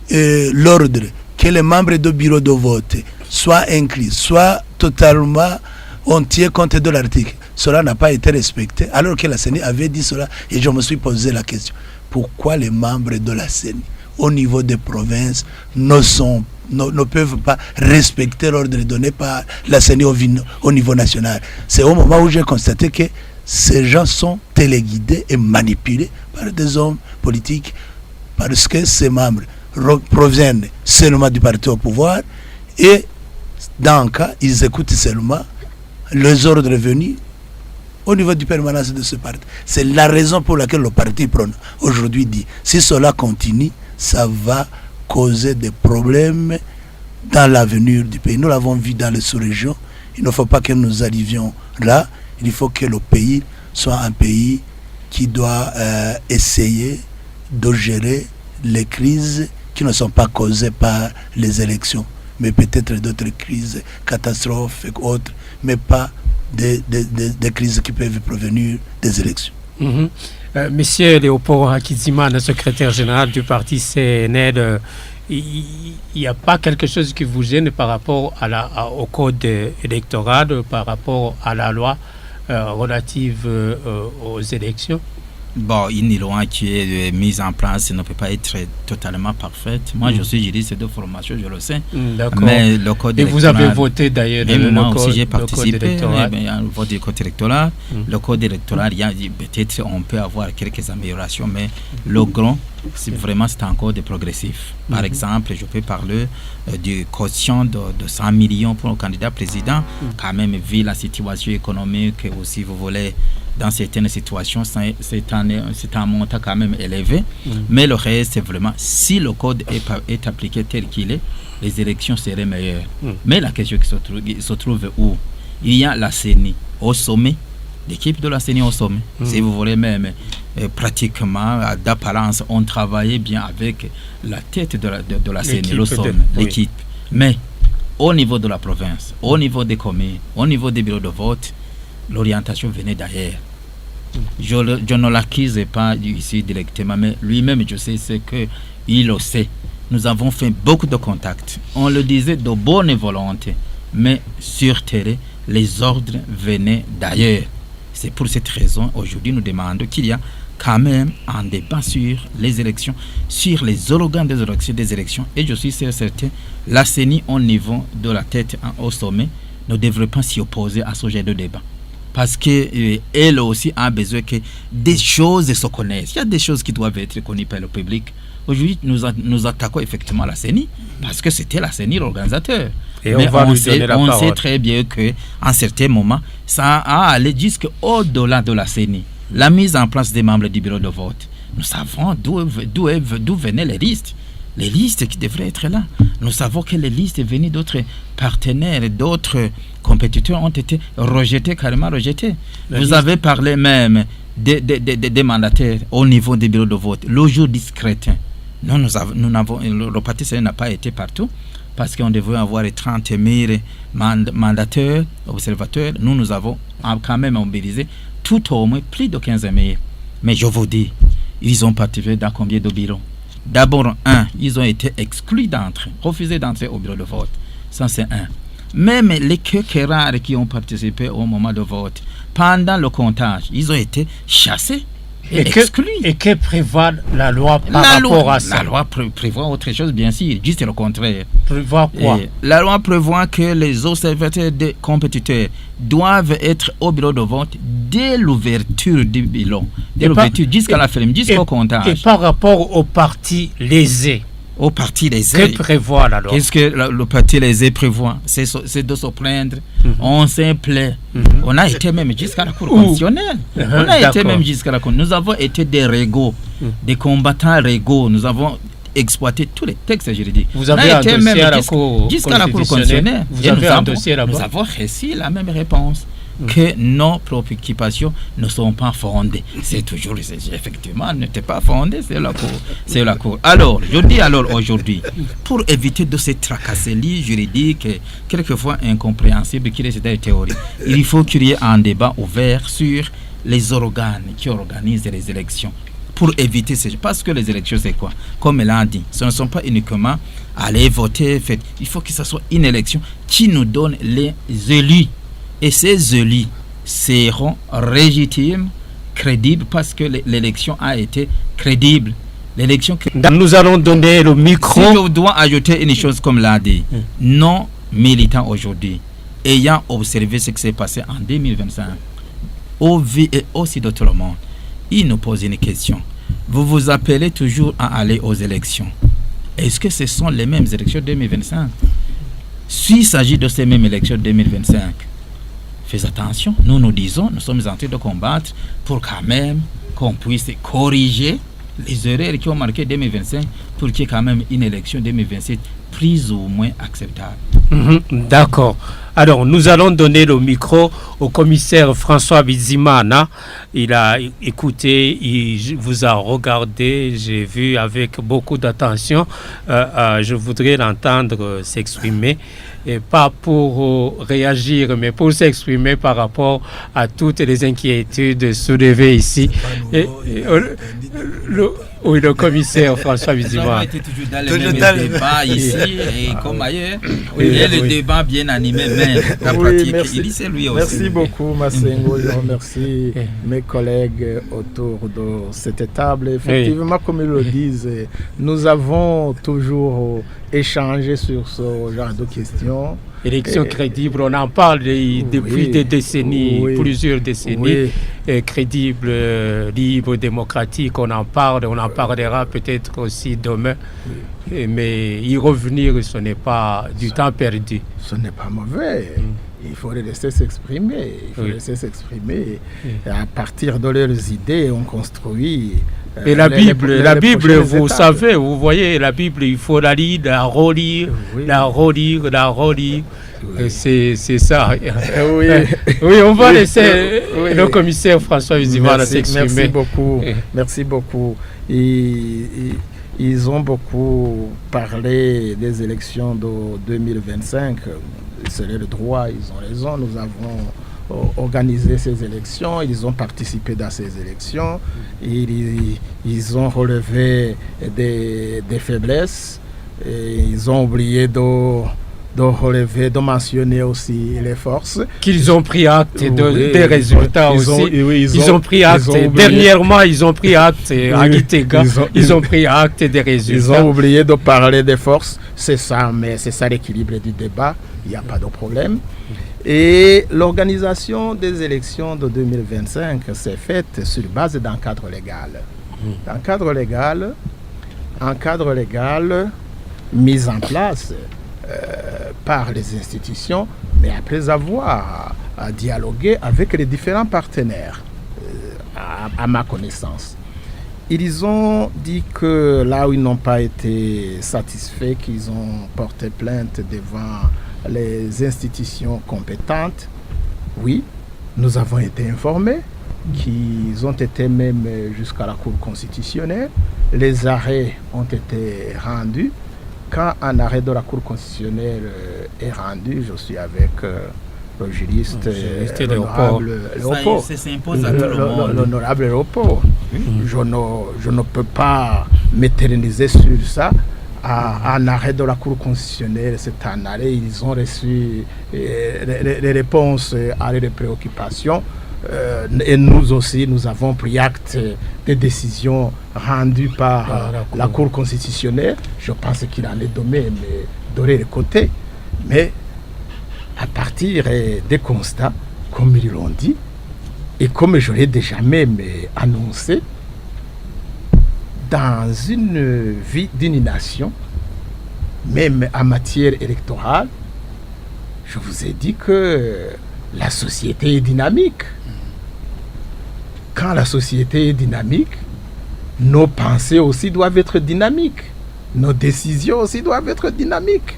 l'ordre que les membres du bureau de vote soient inclus, soient totalement, on tient compte de l'article, cela n'a pas été respecté, alors que la CENI avait dit cela, et je me suis posé la question, pourquoi les membres de la CENI, au niveau des provinces, ne peuvent pas respecter l'ordre donné par la CENI au niveau national? C'est au moment où j'ai constaté que ces gens sont téléguidés et manipulés par des hommes politiques, parce que ces membres proviennent seulement du parti au pouvoir, et dans un cas, ils écoutent seulement les ordres venus au niveau du permanence de ce parti. C'est la raison pour laquelle le parti prône aujourd'hui dit, si cela continue, ça va causer des problèmes dans l'avenir du pays. Nous l'avons vu dans les sous-régions. Il ne faut pas que nous arrivions là. Il faut que le pays soit un pays qui doit essayer de gérer les crises qui ne sont pas causées par les élections, mais peut-être d'autres crises, catastrophes et autres, mais pas des crises qui peuvent provenir des élections. Monsieur Léopold Hakizimana, secrétaire général du parti CNL, il n'y a pas quelque chose qui vous gêne par rapport au code électoral, par rapport à la loi relative aux élections? Bon, une loi qui est mise en place ne peut pas être totalement parfaite. Moi, je suis juriste de formation, je le sais. D'accord. Mais le code électoral... Et vous avez voté d'ailleurs moi aussi, j'ai participé au vote du code électoral. Le code électoral, peut-être on peut avoir quelques améliorations, mais le grand, c'est encore des progressifs. Par exemple, je peux parler du quotient de 100 millions pour le candidat président. Quand même, vu la situation économique, aussi, vous voulez... Dans certaines situations, c'est un montant quand même élevé. Mais le reste, c'est vraiment, si le code est appliqué tel qu'il est, les élections seraient meilleures. Mais la question qui se trouve où? Il y a la CENI au sommet, l'équipe de la CENI au sommet. Si vous voulez même, pratiquement, d'apparence, on travaillait bien avec la tête de la CENI, le sommet, l'équipe. Mais au niveau de la province, au niveau des communes, au niveau des bureaux de vote, l'orientation venait d'ailleurs. Je ne l'accuse pas ici directement, mais lui-même, je sais ce qu'il le sait. Nous avons fait beaucoup de contacts. On le disait de bonne volonté, mais sur terrain, les ordres venaient d'ailleurs. C'est pour cette raison, aujourd'hui, nous demandons qu'il y a quand même un débat sur les élections, sur les organes des élections. Et je suis certain, la CENI, au niveau de la tête au sommet, ne devrait pas s'y opposer à ce genre de débat. Parce qu'elle aussi a besoin que des choses se connaissent. Il y a des choses qui doivent être connues par le public. Aujourd'hui, nous attaquons effectivement la CENI, parce que c'était la CENI l'organisateur. Et mais on sait très bien qu'en certains moments, ça a allé jusqu'au-delà de la CENI. La mise en place des membres du bureau de vote. Nous savons d'où venaient les listes. Les listes qui devraient être là. Nous savons que les listes venues d'autres partenaires, d'autres compétiteurs ont été rejetées, carrément rejetées. Vous avez parlé même des mandataires au niveau des bureaux de vote. Le jour du scrutin, le parti n'a pas été partout parce qu'on devait avoir 30 000 mandataires, observateurs. Nous avons quand même mobilisé tout au moins plus de 15 000. Mais je vous dis, ils ont participé dans combien de bureaux? D'abord, ils ont été exclus d'entrer, refusés d'entrer au bureau de vote. Ça, c'est un. Même les quelques rares qui ont participé au moment de vote, pendant le comptage, ils ont été chassés et exclus. Et que prévoit la loi par rapport à ça? La loi prévoit autre chose, bien sûr, juste le contraire. Prévoit quoi? La loi prévoit que les observateurs des compétiteurs doivent être au bureau de vote dès l'ouverture du bilan, jusqu'à la fin, jusqu'au comptage. Et par rapport aux partis lésés, au parti lésé. Que prévoit la loi? Qu'est-ce que le parti lésé prévoit? C'est de se plaindre. On s'est plaint. On a été même jusqu'à la Cour constitutionnelle. On a été même jusqu'à la Cour. Nous avons été des régaux, des combattants régaux. Nous avons exploité tous les textes juridiques. Vous avez un dossier à la Cour constitutionnelle. Vous avez un dossier là-bas. Nous avons reçu la même réponse. Que nos préoccupations ne sont pas fondées. C'est toujours, effectivement, n'était pas fondé, c'est la Cour. Alors, je dis aujourd'hui, pour éviter de ces tracasseries juridiques, quelquefois incompréhensibles, qui restent des théories, il faut qu'il y ait un débat ouvert sur les organes qui organisent les élections. Pour éviter parce que les élections, c'est quoi? Comme elle a dit, ce ne sont pas uniquement aller voter, il faut que ce soit une élection qui nous donne les élus. Et ces élus seront légitimes, crédibles, parce que l'élection a été crédible. Nous allons donner le micro. Si je dois ajouter une chose comme l'a dit, non militants aujourd'hui, ayant observé ce qui s'est passé en 2025, au vie et aussi de tout le monde, ils nous posent une question. Vous vous appelez toujours à aller aux élections. Est-ce que ce sont les mêmes élections 2025? S'il s'agit de ces mêmes élections 2025, faites attention, nous disons, nous sommes en train de combattre pour quand même qu'on puisse corriger les erreurs qui ont marqué 2025 pour qu'il y ait quand même une élection 2027 plus ou moins acceptable. D'accord. Alors, nous allons donner le micro au commissaire François Bizimana. Il a écouté, il vous a regardé, j'ai vu avec beaucoup d'attention. Je voudrais l'entendre s'exprimer, et pas pour réagir, mais pour s'exprimer par rapport à toutes les inquiétudes soulevées ici. Le commissaire François Bizimana. Nous avons été toujours dans le même débat ici et comme ailleurs. Et le débat bien animé, mais la pratique, c'est lui aussi. Merci beaucoup, Massengo. Je remercie mes collègues autour de cette table. Effectivement, comme ils le disent, nous avons toujours échangé sur ce genre de questions. Élection crédible, on en parle depuis des décennies, plusieurs décennies. Crédible, libre, démocratique, on en parle, on en parlera peut-être aussi demain. Mais y revenir, ce n'est pas du temps perdu. Ce n'est pas mauvais. Il faut les laisser s'exprimer. Et à partir de leurs idées, on construit. Et la Bible, vous savez, vous voyez, la Bible, il faut la lire, la relire, la relire. C'est ça. Oui, on va laisser le commissaire François Bizimana s'exprimer. Merci beaucoup. Ils ont beaucoup parlé des élections de 2025. C'est le droit, ils ont raison. Nous avons organisé ces élections, ils ont participé dans ces élections, ils ont relevé des faiblesses, et ils ont oublié de mentionner aussi les forces. Qu'ils ont pris acte des résultats aussi. Ils ont pris acte. Dernièrement, ils ont pris acte à Gitega. Ils ont pris acte des résultats. Ils ont oublié de parler des forces. C'est ça, mais c'est ça l'équilibre du débat. Il n'y a pas de problème. Et l'organisation des élections de 2025 s'est faite sur base d'un cadre légal. Un cadre légal mis en place par les institutions, mais après avoir dialogué avec les différents partenaires, à ma connaissance. Ils ont dit que là où ils n'ont pas été satisfaits, qu'ils ont porté plainte devant les institutions compétentes. Oui, nous avons été informés qu'ils ont été même jusqu'à la Cour constitutionnelle. Les arrêts ont été rendus. Quand un arrêt de la Cour constitutionnelle est rendu, je suis avec le juriste l'honorable Léopold. Ça s'impose à tout le monde. L'honorable Léopold. Je ne peux pas m'éterniser sur ça. Un arrêt de la Cour constitutionnelle, c'est un arrêt, ils ont reçu les réponses à leurs préoccupations. Et nous aussi, nous avons pris acte des décisions rendues par la Cour constitutionnelle. Je pense qu'il en est donné le côté. Mais à partir des constats, comme ils l'ont dit, et comme je l'ai déjà même annoncé, dans une vie d'une nation, même en matière électorale, je vous ai dit que la société est dynamique. Quand la société est dynamique, nos pensées aussi doivent être dynamiques. Nos décisions aussi doivent être dynamiques.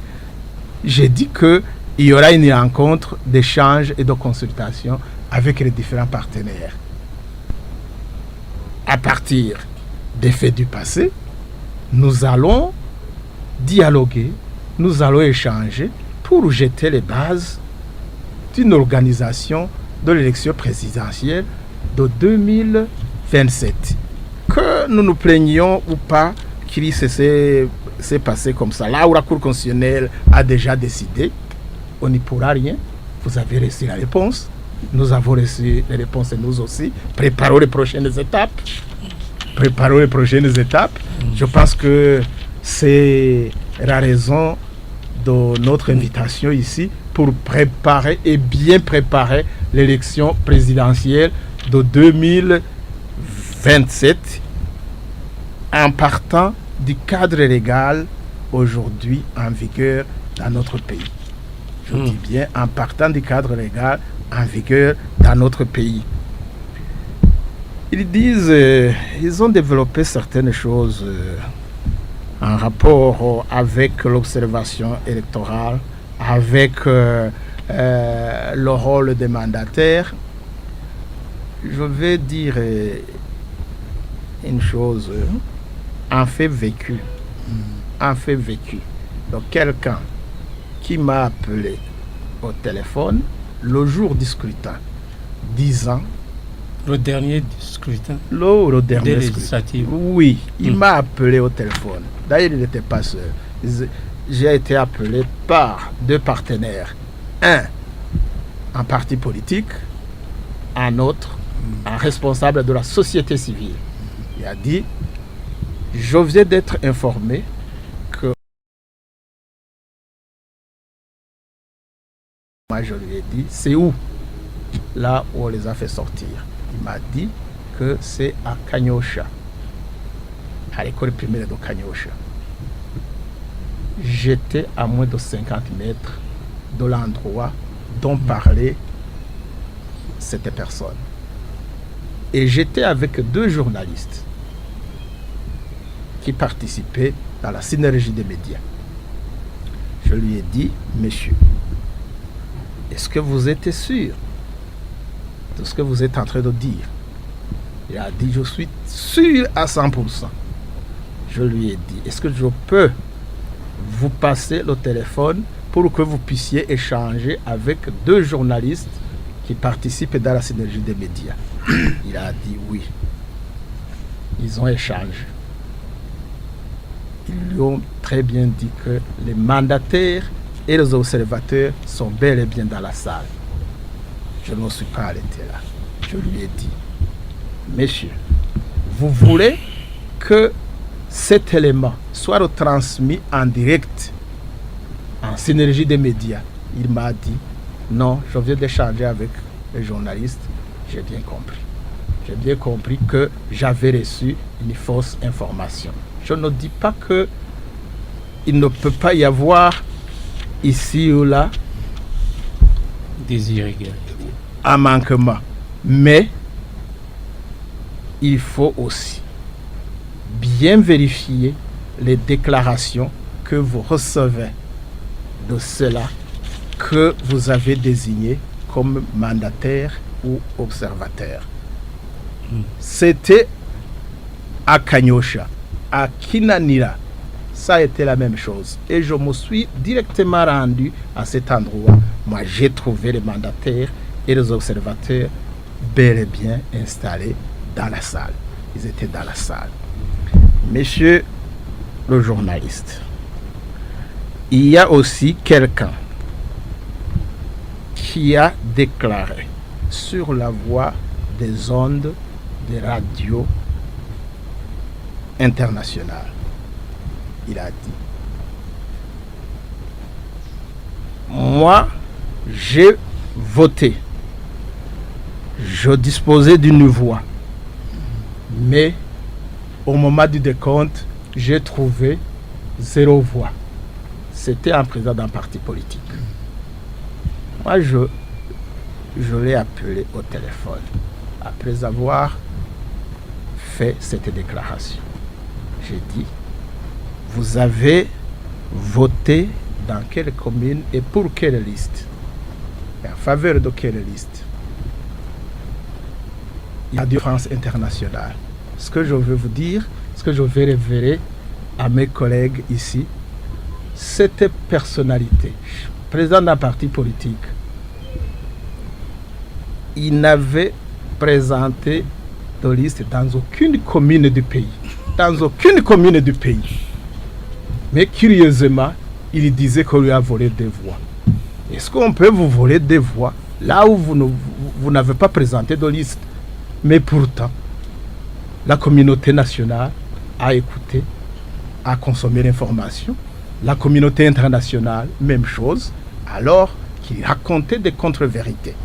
J'ai dit qu'il y aura une rencontre d'échange et de consultation avec les différents partenaires. À partir des faits du passé, nous allons dialoguer, nous allons échanger pour jeter les bases d'une organisation de l'élection présidentielle de 2027. Que nous nous plaignions ou pas qu'il s'est passé comme ça, là où la Cour constitutionnelle a déjà décidé, on n'y pourra rien. Vous avez reçu la réponse, nous avons reçu les réponses et nous aussi. Préparons les prochaines étapes. Je pense que c'est la raison de notre invitation ici pour préparer et bien préparer l'élection présidentielle de 2027 en partant du cadre légal aujourd'hui en vigueur dans notre pays. Je dis bien en partant du cadre légal en vigueur dans notre pays. Ils disent, ils ont développé certaines choses en rapport avec l'observation électorale, avec le rôle des mandataires. Je vais dire une chose, un fait vécu. Donc quelqu'un qui m'a appelé au téléphone le jour du scrutin, disant... Le dernier scrutin. Le dernier législatif. Oui, il m'a appelé au téléphone. D'ailleurs, il n'était pas seul. J'ai été appelé par deux partenaires. Un parti politique, un autre, un responsable de la société civile. Il a dit, je viens d'être informé que... Moi, je lui ai dit, c'est où? Là où on les a fait sortir. Il m'a dit que c'est à Kanyosha, à l'école primaire de Kanyosha. J'étais à moins de 50 mètres de l'endroit dont parlait cette personne. Et j'étais avec deux journalistes qui participaient dans la synergie des médias. Je lui ai dit, monsieur, est-ce que vous êtes sûr de ce que vous êtes en train de dire? Il a dit, je suis sûr à 100%. Je lui ai dit, est-ce que je peux vous passer le téléphone pour que vous puissiez échanger avec deux journalistes qui participent dans la synergie des médias? Il a dit oui. Ils ont échangé. Ils lui ont très bien dit que les mandataires et les observateurs sont bel et bien dans la salle. Je ne me suis pas arrêté là. Je lui ai dit, messieurs, vous voulez que cet élément soit retransmis en direct, en synergie des médias? Il m'a dit, non, je viens d'échanger avec les journalistes, j'ai bien compris. J'ai bien compris que j'avais reçu une fausse information. Je ne dis pas que il ne peut pas y avoir ici ou là des irrégularités, un manquement, mais il faut aussi bien vérifier les déclarations que vous recevez de ceux-là que vous avez désignés comme mandataires ou observateurs. C'était à Kanyosha, à Kinanira, ça a été la même chose. Et je me suis directement rendu à cet endroit. Moi, j'ai trouvé les mandataires et les observateurs bel et bien installés dans la salle. Ils étaient dans la salle. Monsieur le journaliste, il y a aussi quelqu'un qui a déclaré sur la voie des ondes des radios internationales. Il a dit: moi, j'ai voté. Je disposais d'une voix. Mais au moment du décompte, j'ai trouvé 0 voix. C'était un président d'un parti politique. Moi, je l'ai appelé au téléphone après avoir fait cette déclaration. J'ai dit: vous avez voté dans quelle commune et pour quelle liste? Et en faveur de quelle liste? Il y a différence internationale. Ce que je veux vous dire, ce que je vais révéler à mes collègues ici, cette personnalité, président d'un parti politique, il n'avait présenté de liste dans aucune commune du pays. Dans aucune commune du pays. Mais curieusement, il disait qu'on lui a volé des voix. Est-ce qu'on peut vous voler des voix là où vous n'avez pas présenté de liste? Mais pourtant, la communauté nationale a écouté, a consommé l'information. La communauté internationale, même chose. Alors qu'il racontait des contre-vérités.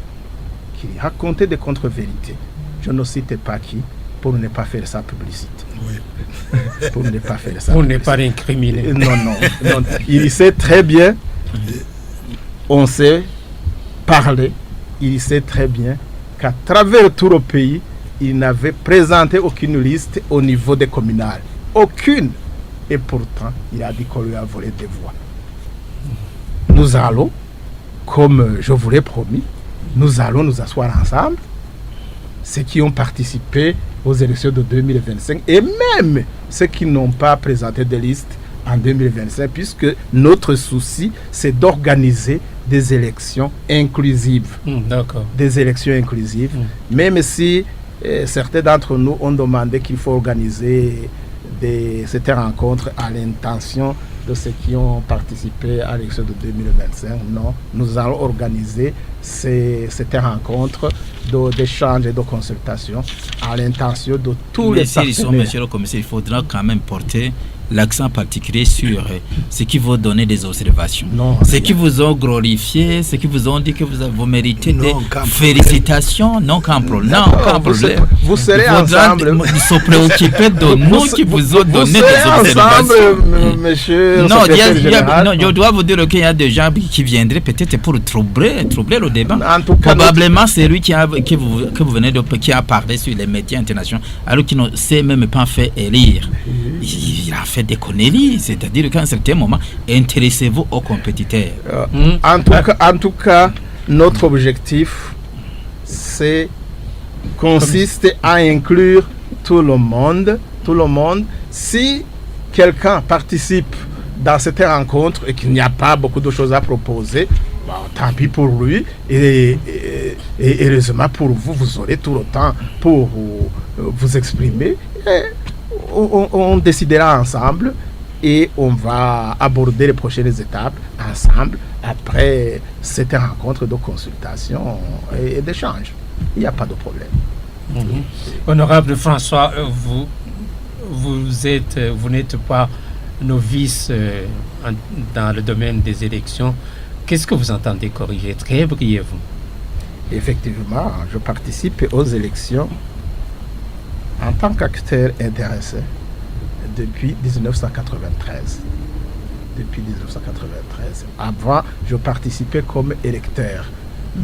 Je ne citais pas qui pour ne pas faire sa publicité. Oui. Pour ne pas faire ça. Pour ne pas l'incriminer. Non. Il sait très bien, on s'est parlé, il sait très bien qu'à travers tout le pays, il n'avait présenté aucune liste au niveau des communales. Aucune. Et pourtant, il a dit qu'on lui a volé des voix. Nous allons, comme je vous l'ai promis, nous allons nous asseoir ensemble, ceux qui ont participé aux élections de 2025 et même ceux qui n'ont pas présenté de liste en 2025, puisque notre souci, c'est d'organiser des élections inclusives. D'accord. Des élections inclusives, même si certains d'entre nous ont demandé qu'il faut organiser cette rencontre à l'intention de ceux qui ont participé à l'élection de 2025. Non, nous allons organiser cette rencontre d'échange et de consultation à l'intention de tous les partenaires. Monsieur le commissaire, il faudra quand même porter l'accent particulier sur ce qui vous donner des observations. Ceux qui vous ont glorifié, ceux qui vous ont dit que vous méritez des félicitations, non qu'un problème. Vous serez ensemble. Ils sont préoccupés de nous qui vous ont donné des observations. Monsieur non, je dois vous dire qu'il y a des gens qui viendraient peut-être pour troubler le débat. Probablement, c'est lui qui a parlé sur les médias internationaux, alors qu'il ne s'est même pas fait élire. Il a fait des conneries, c'est-à-dire qu'à un certain moment, intéressez-vous aux compétiteurs. En tout cas, notre objectif consiste à inclure tout le monde. Si quelqu'un participe dans cette rencontre et qu'il n'y a pas beaucoup de choses à proposer, tant pis pour lui, et heureusement pour vous, vous aurez tout le temps pour vous exprimer. On décidera ensemble et on va aborder les prochaines étapes ensemble après cette rencontre de consultation et d'échange. Il n'y a pas de problème. Honorable François, vous n'êtes pas novice dans le domaine des élections. Qu'est-ce que vous entendez corriger très brièvement? Effectivement, je participe aux élections en tant qu'acteur intéressé depuis 1993. Avant, je participais comme électeur.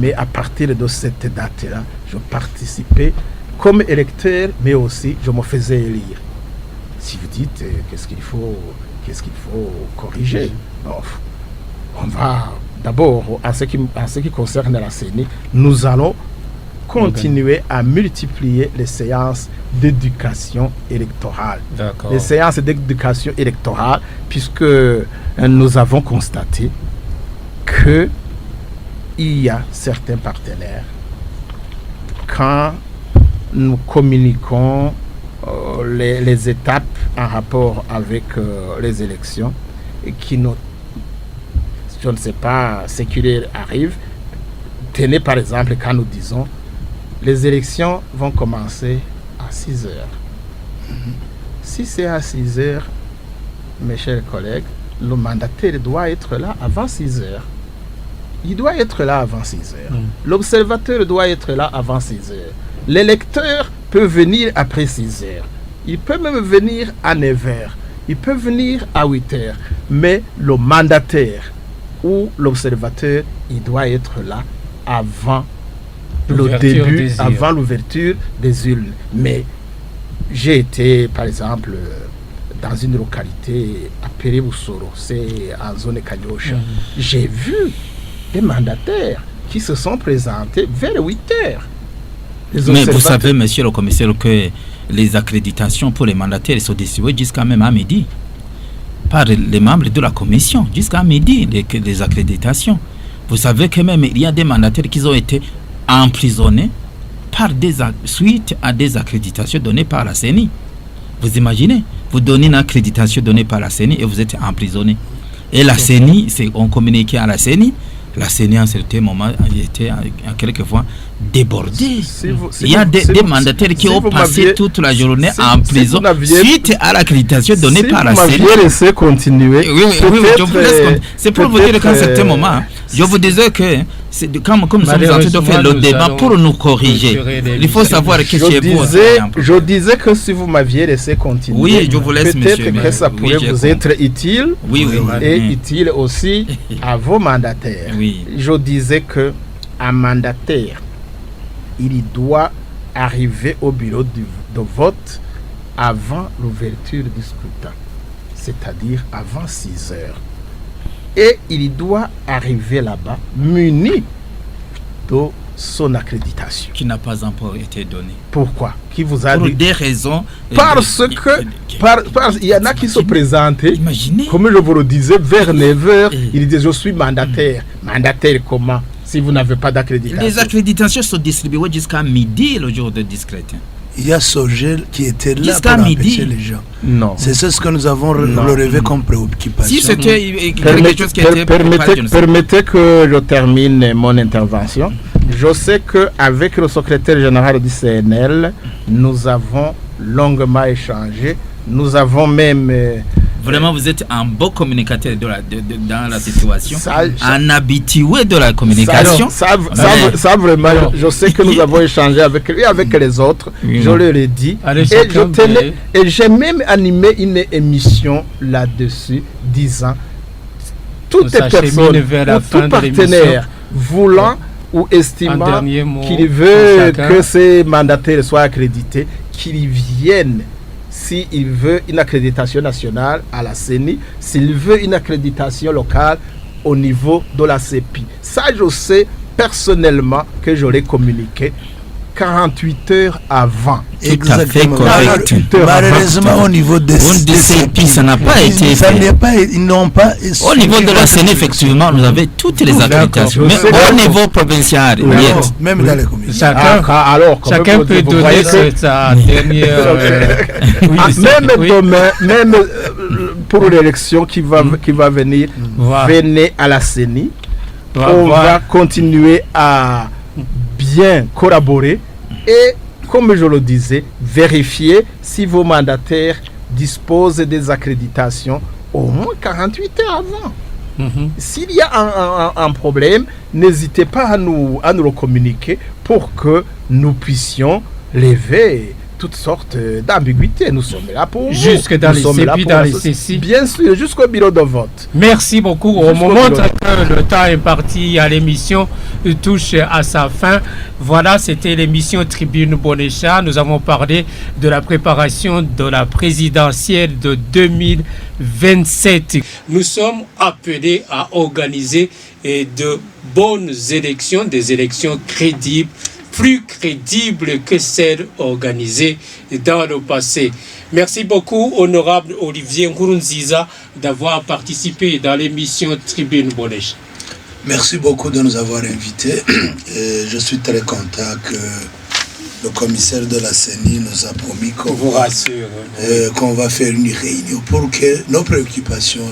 Mais à partir de cette date-là, je participais comme électeur, mais aussi je me faisais élire. Si vous dites qu'est-ce qu'il faut corriger, on va d'abord, en ce qui concerne la CENI, nous allons continuer à multiplier les séances d'éducation électorale. Les séances d'éducation électorale, puisque nous avons constaté qu'il y a certains partenaires, quand nous communiquons les étapes en rapport avec les élections et qui je ne sais pas ce qui arrive. Tenez par exemple quand nous disons les élections vont commencer à 6 heures. Si c'est à 6 heures, mes chers collègues, le mandataire doit être là avant 6 heures. Il doit être là avant 6 heures. L'observateur doit être là avant 6 heures. L'électeur peut venir après 6 heures. Il peut même venir à 9 heures. Il peut venir à 8 heures. Mais le mandataire ou l'observateur, il doit être là avant le début, avant l'ouverture des urnes. Mais j'ai été, par exemple, dans une localité appelée Boussoro, c'est en zone Kanyosha. J'ai vu des mandataires qui se sont présentés vers 8 heures. Mais vous savez, monsieur le commissaire, que les accréditations pour les mandataires sont distribuées jusqu'à même à midi par les membres de la commission, jusqu'à midi, les accréditations. Vous savez que même il y a des mandataires qui ont été emprisonnés suite à des accréditations données par la CENI. Vous imaginez, vous donnez une accréditation donnée par la CENI et vous êtes emprisonné. Et la CENI, on communiquait à la CENI. La CENI, à un certain moment, était quelquefois débordée. Il y a des mandataires qui ont passé toute la journée en prison suite à l'accréditation donnée par la CENI. Si vous m'aviez laissé continuer, oui, je vous laisse continuer. C'est pour vous dire qu'à un certain moment, je vous disais que, comme nous sommes en train de faire le débat pour nous corriger, il faut savoir que chez vous... Je disais que si vous m'aviez laissé continuer, oui, je vous laisse, monsieur, peut-être que ça pourrait vous être utile, et utile aussi à vos mandataires. Oui. Je disais que un mandataire, il doit arriver au bureau de vote avant l'ouverture du scrutin, c'est-à-dire avant 6 heures. Et il doit arriver là-bas muni de son accréditation. Qui n'a pas encore été donnée. Pourquoi? Qui vous a Pour dit? des raisons. Parce que il y en a qui se présentaient, imaginez, comme je vous le disais, vers 9h, il disait je suis mandataire. Mandataire comment? Si vous n'avez pas d'accréditation. Les accréditations sont distribuées jusqu'à midi le jour de scrutin. Il y a Sogel qui était là jusqu'à pour midi. empêcher les gens. Non. C'est ce que nous avons relevé comme préoccupation. Si c'était quelque chose qui était permettez que je termine mon intervention. Je sais qu'avec le secrétaire général du CNL, nous avons longuement échangé. Nous avons même... Vraiment, vous êtes un beau communicateur dans la situation, un habitué de la communication. Ça vraiment, je sais que nous avons échangé avec lui, avec les autres. Je leur ai dit. Et j'ai même animé une émission là-dessus, disant toutes les personnes ou tout partenaire voulant ou estimant qu'il veut que ces mandataires soient accrédités, qu'ils viennent. S'il veut une accréditation nationale à la CENI, s'il veut une accréditation locale au niveau de la CEPI. Ça, je sais personnellement que j'aurais communiqué 48 heures avant. Exactement. Malheureusement, au niveau des CEPI, ça n'a pas été fait. Ils n'ont pas. Au niveau de la CENI, effectivement, nous avons toutes les accréditations. Mais au niveau provincial, même dans les commissions. Chacun peut donner sa dernière. Même pour l'élection qui va venir, venez à la CENI. On va continuer à bien collaborer et, comme je le disais, vérifier si vos mandataires disposent des accréditations au moins 48 heures avant. S'il y a un problème, n'hésitez pas à nous le communiquer pour que nous puissions lever toutes sortes d'ambiguïtés. Nous sommes là pour jusque dans les CEPI, dans les CECI. Bien sûr, jusqu'au bureau de vote. Merci beaucoup. Au moment que le temps imparti à l'émission touche à sa fin, voilà, c'était l'émission Tribune Bonécha. Nous avons parlé de la préparation de la présidentielle de 2027. Nous sommes appelés à organiser de bonnes élections, des élections crédibles, plus crédible que celles organisées dans le passé. Merci beaucoup, honorable Olivier Nkurunziza, d'avoir participé dans l'émission Tribune Bonécha. Merci beaucoup de nous avoir invités. Je suis très content que le commissaire de la CENI nous a promis qu'on va faire une réunion pour que nos préoccupations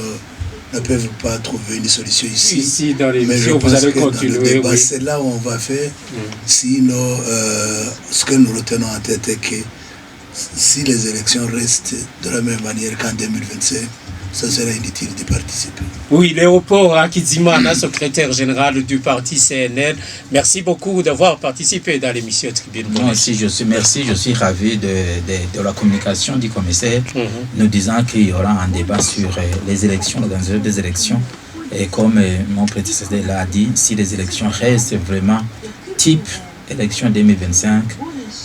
ne peuvent pas trouver une solution ici. Dans les mais je vous pense allez que continuer. Dans le débat, c'est là où on va faire. Sinon, ce que nous retenons en tête est que si les élections restent de la même manière qu'en 2025, ça sera inutile d'y participer. Oui, Léopold Akizimana, secrétaire général du parti CNL, merci beaucoup d'avoir participé dans l'émission Tribune. Merci, je suis ravi de la communication du commissaire, nous disant qu'il y aura un débat sur les élections, l'organisation des élections. Et comme mon prédécesseur l'a dit, si les élections restent vraiment type élection 2025,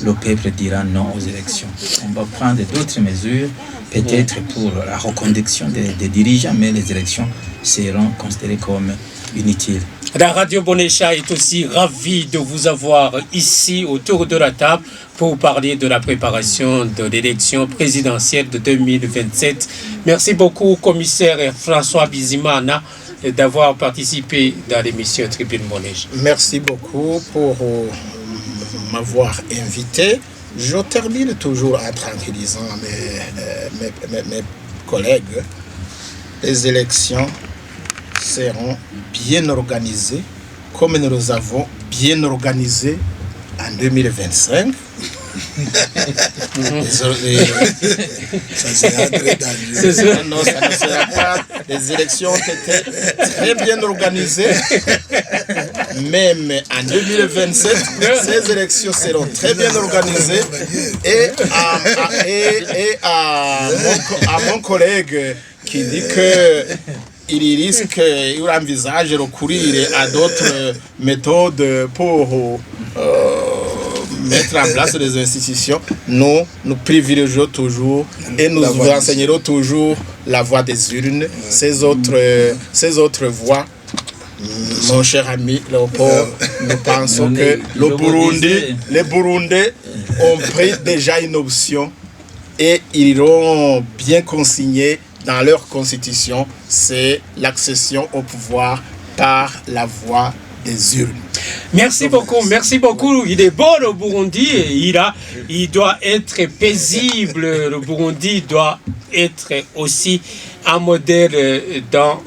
le peuple dira non aux élections. On va prendre d'autres mesures, peut-être pour la reconduction des dirigeants, mais les élections seront considérées comme inutiles. La radio Bonécha est aussi ravie de vous avoir ici autour de la table pour parler de la préparation de l'élection présidentielle de 2027. Merci beaucoup, commissaire François Bizimana, d'avoir participé dans l'émission Tribune Bonécha. Merci beaucoup pour m'avoir invité. Je termine toujours en tranquillisant mes collègues. Les élections seront bien organisées, comme nous les avons bien organisées en 2025. Ça sera très dangereux. Non, ça ne sera pas. Les élections ont été très bien organisées. Même en 2027, ces élections seront très bien organisées. Et à mon collègue qui dit qu'il envisage de recourir à d'autres méthodes pour mettre en place des institutions, nous privilégions toujours et nous enseignerons toujours la voie des urnes. Ces autres voies, mon cher ami Léopold, nous pensons que les Burundais ont pris déjà une option et ils iront bien consigner dans leur constitution, c'est l'accession au pouvoir par la voie des urnes. Merci beaucoup. Il est bon le Burundi et il doit être paisible. Le Burundi doit être aussi un modèle dans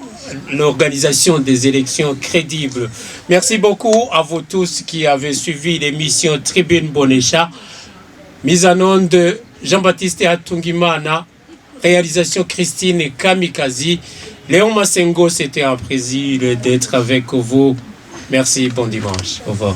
l'organisation des élections crédibles. Merci beaucoup à vous tous qui avez suivi l'émission Tribune Bonécha. Mise en onde de Jean-Baptiste Atungimana, réalisation Christine Kamikazi. Léon Massengo, c'était un plaisir d'être avec vous. Merci, bon dimanche. Au revoir.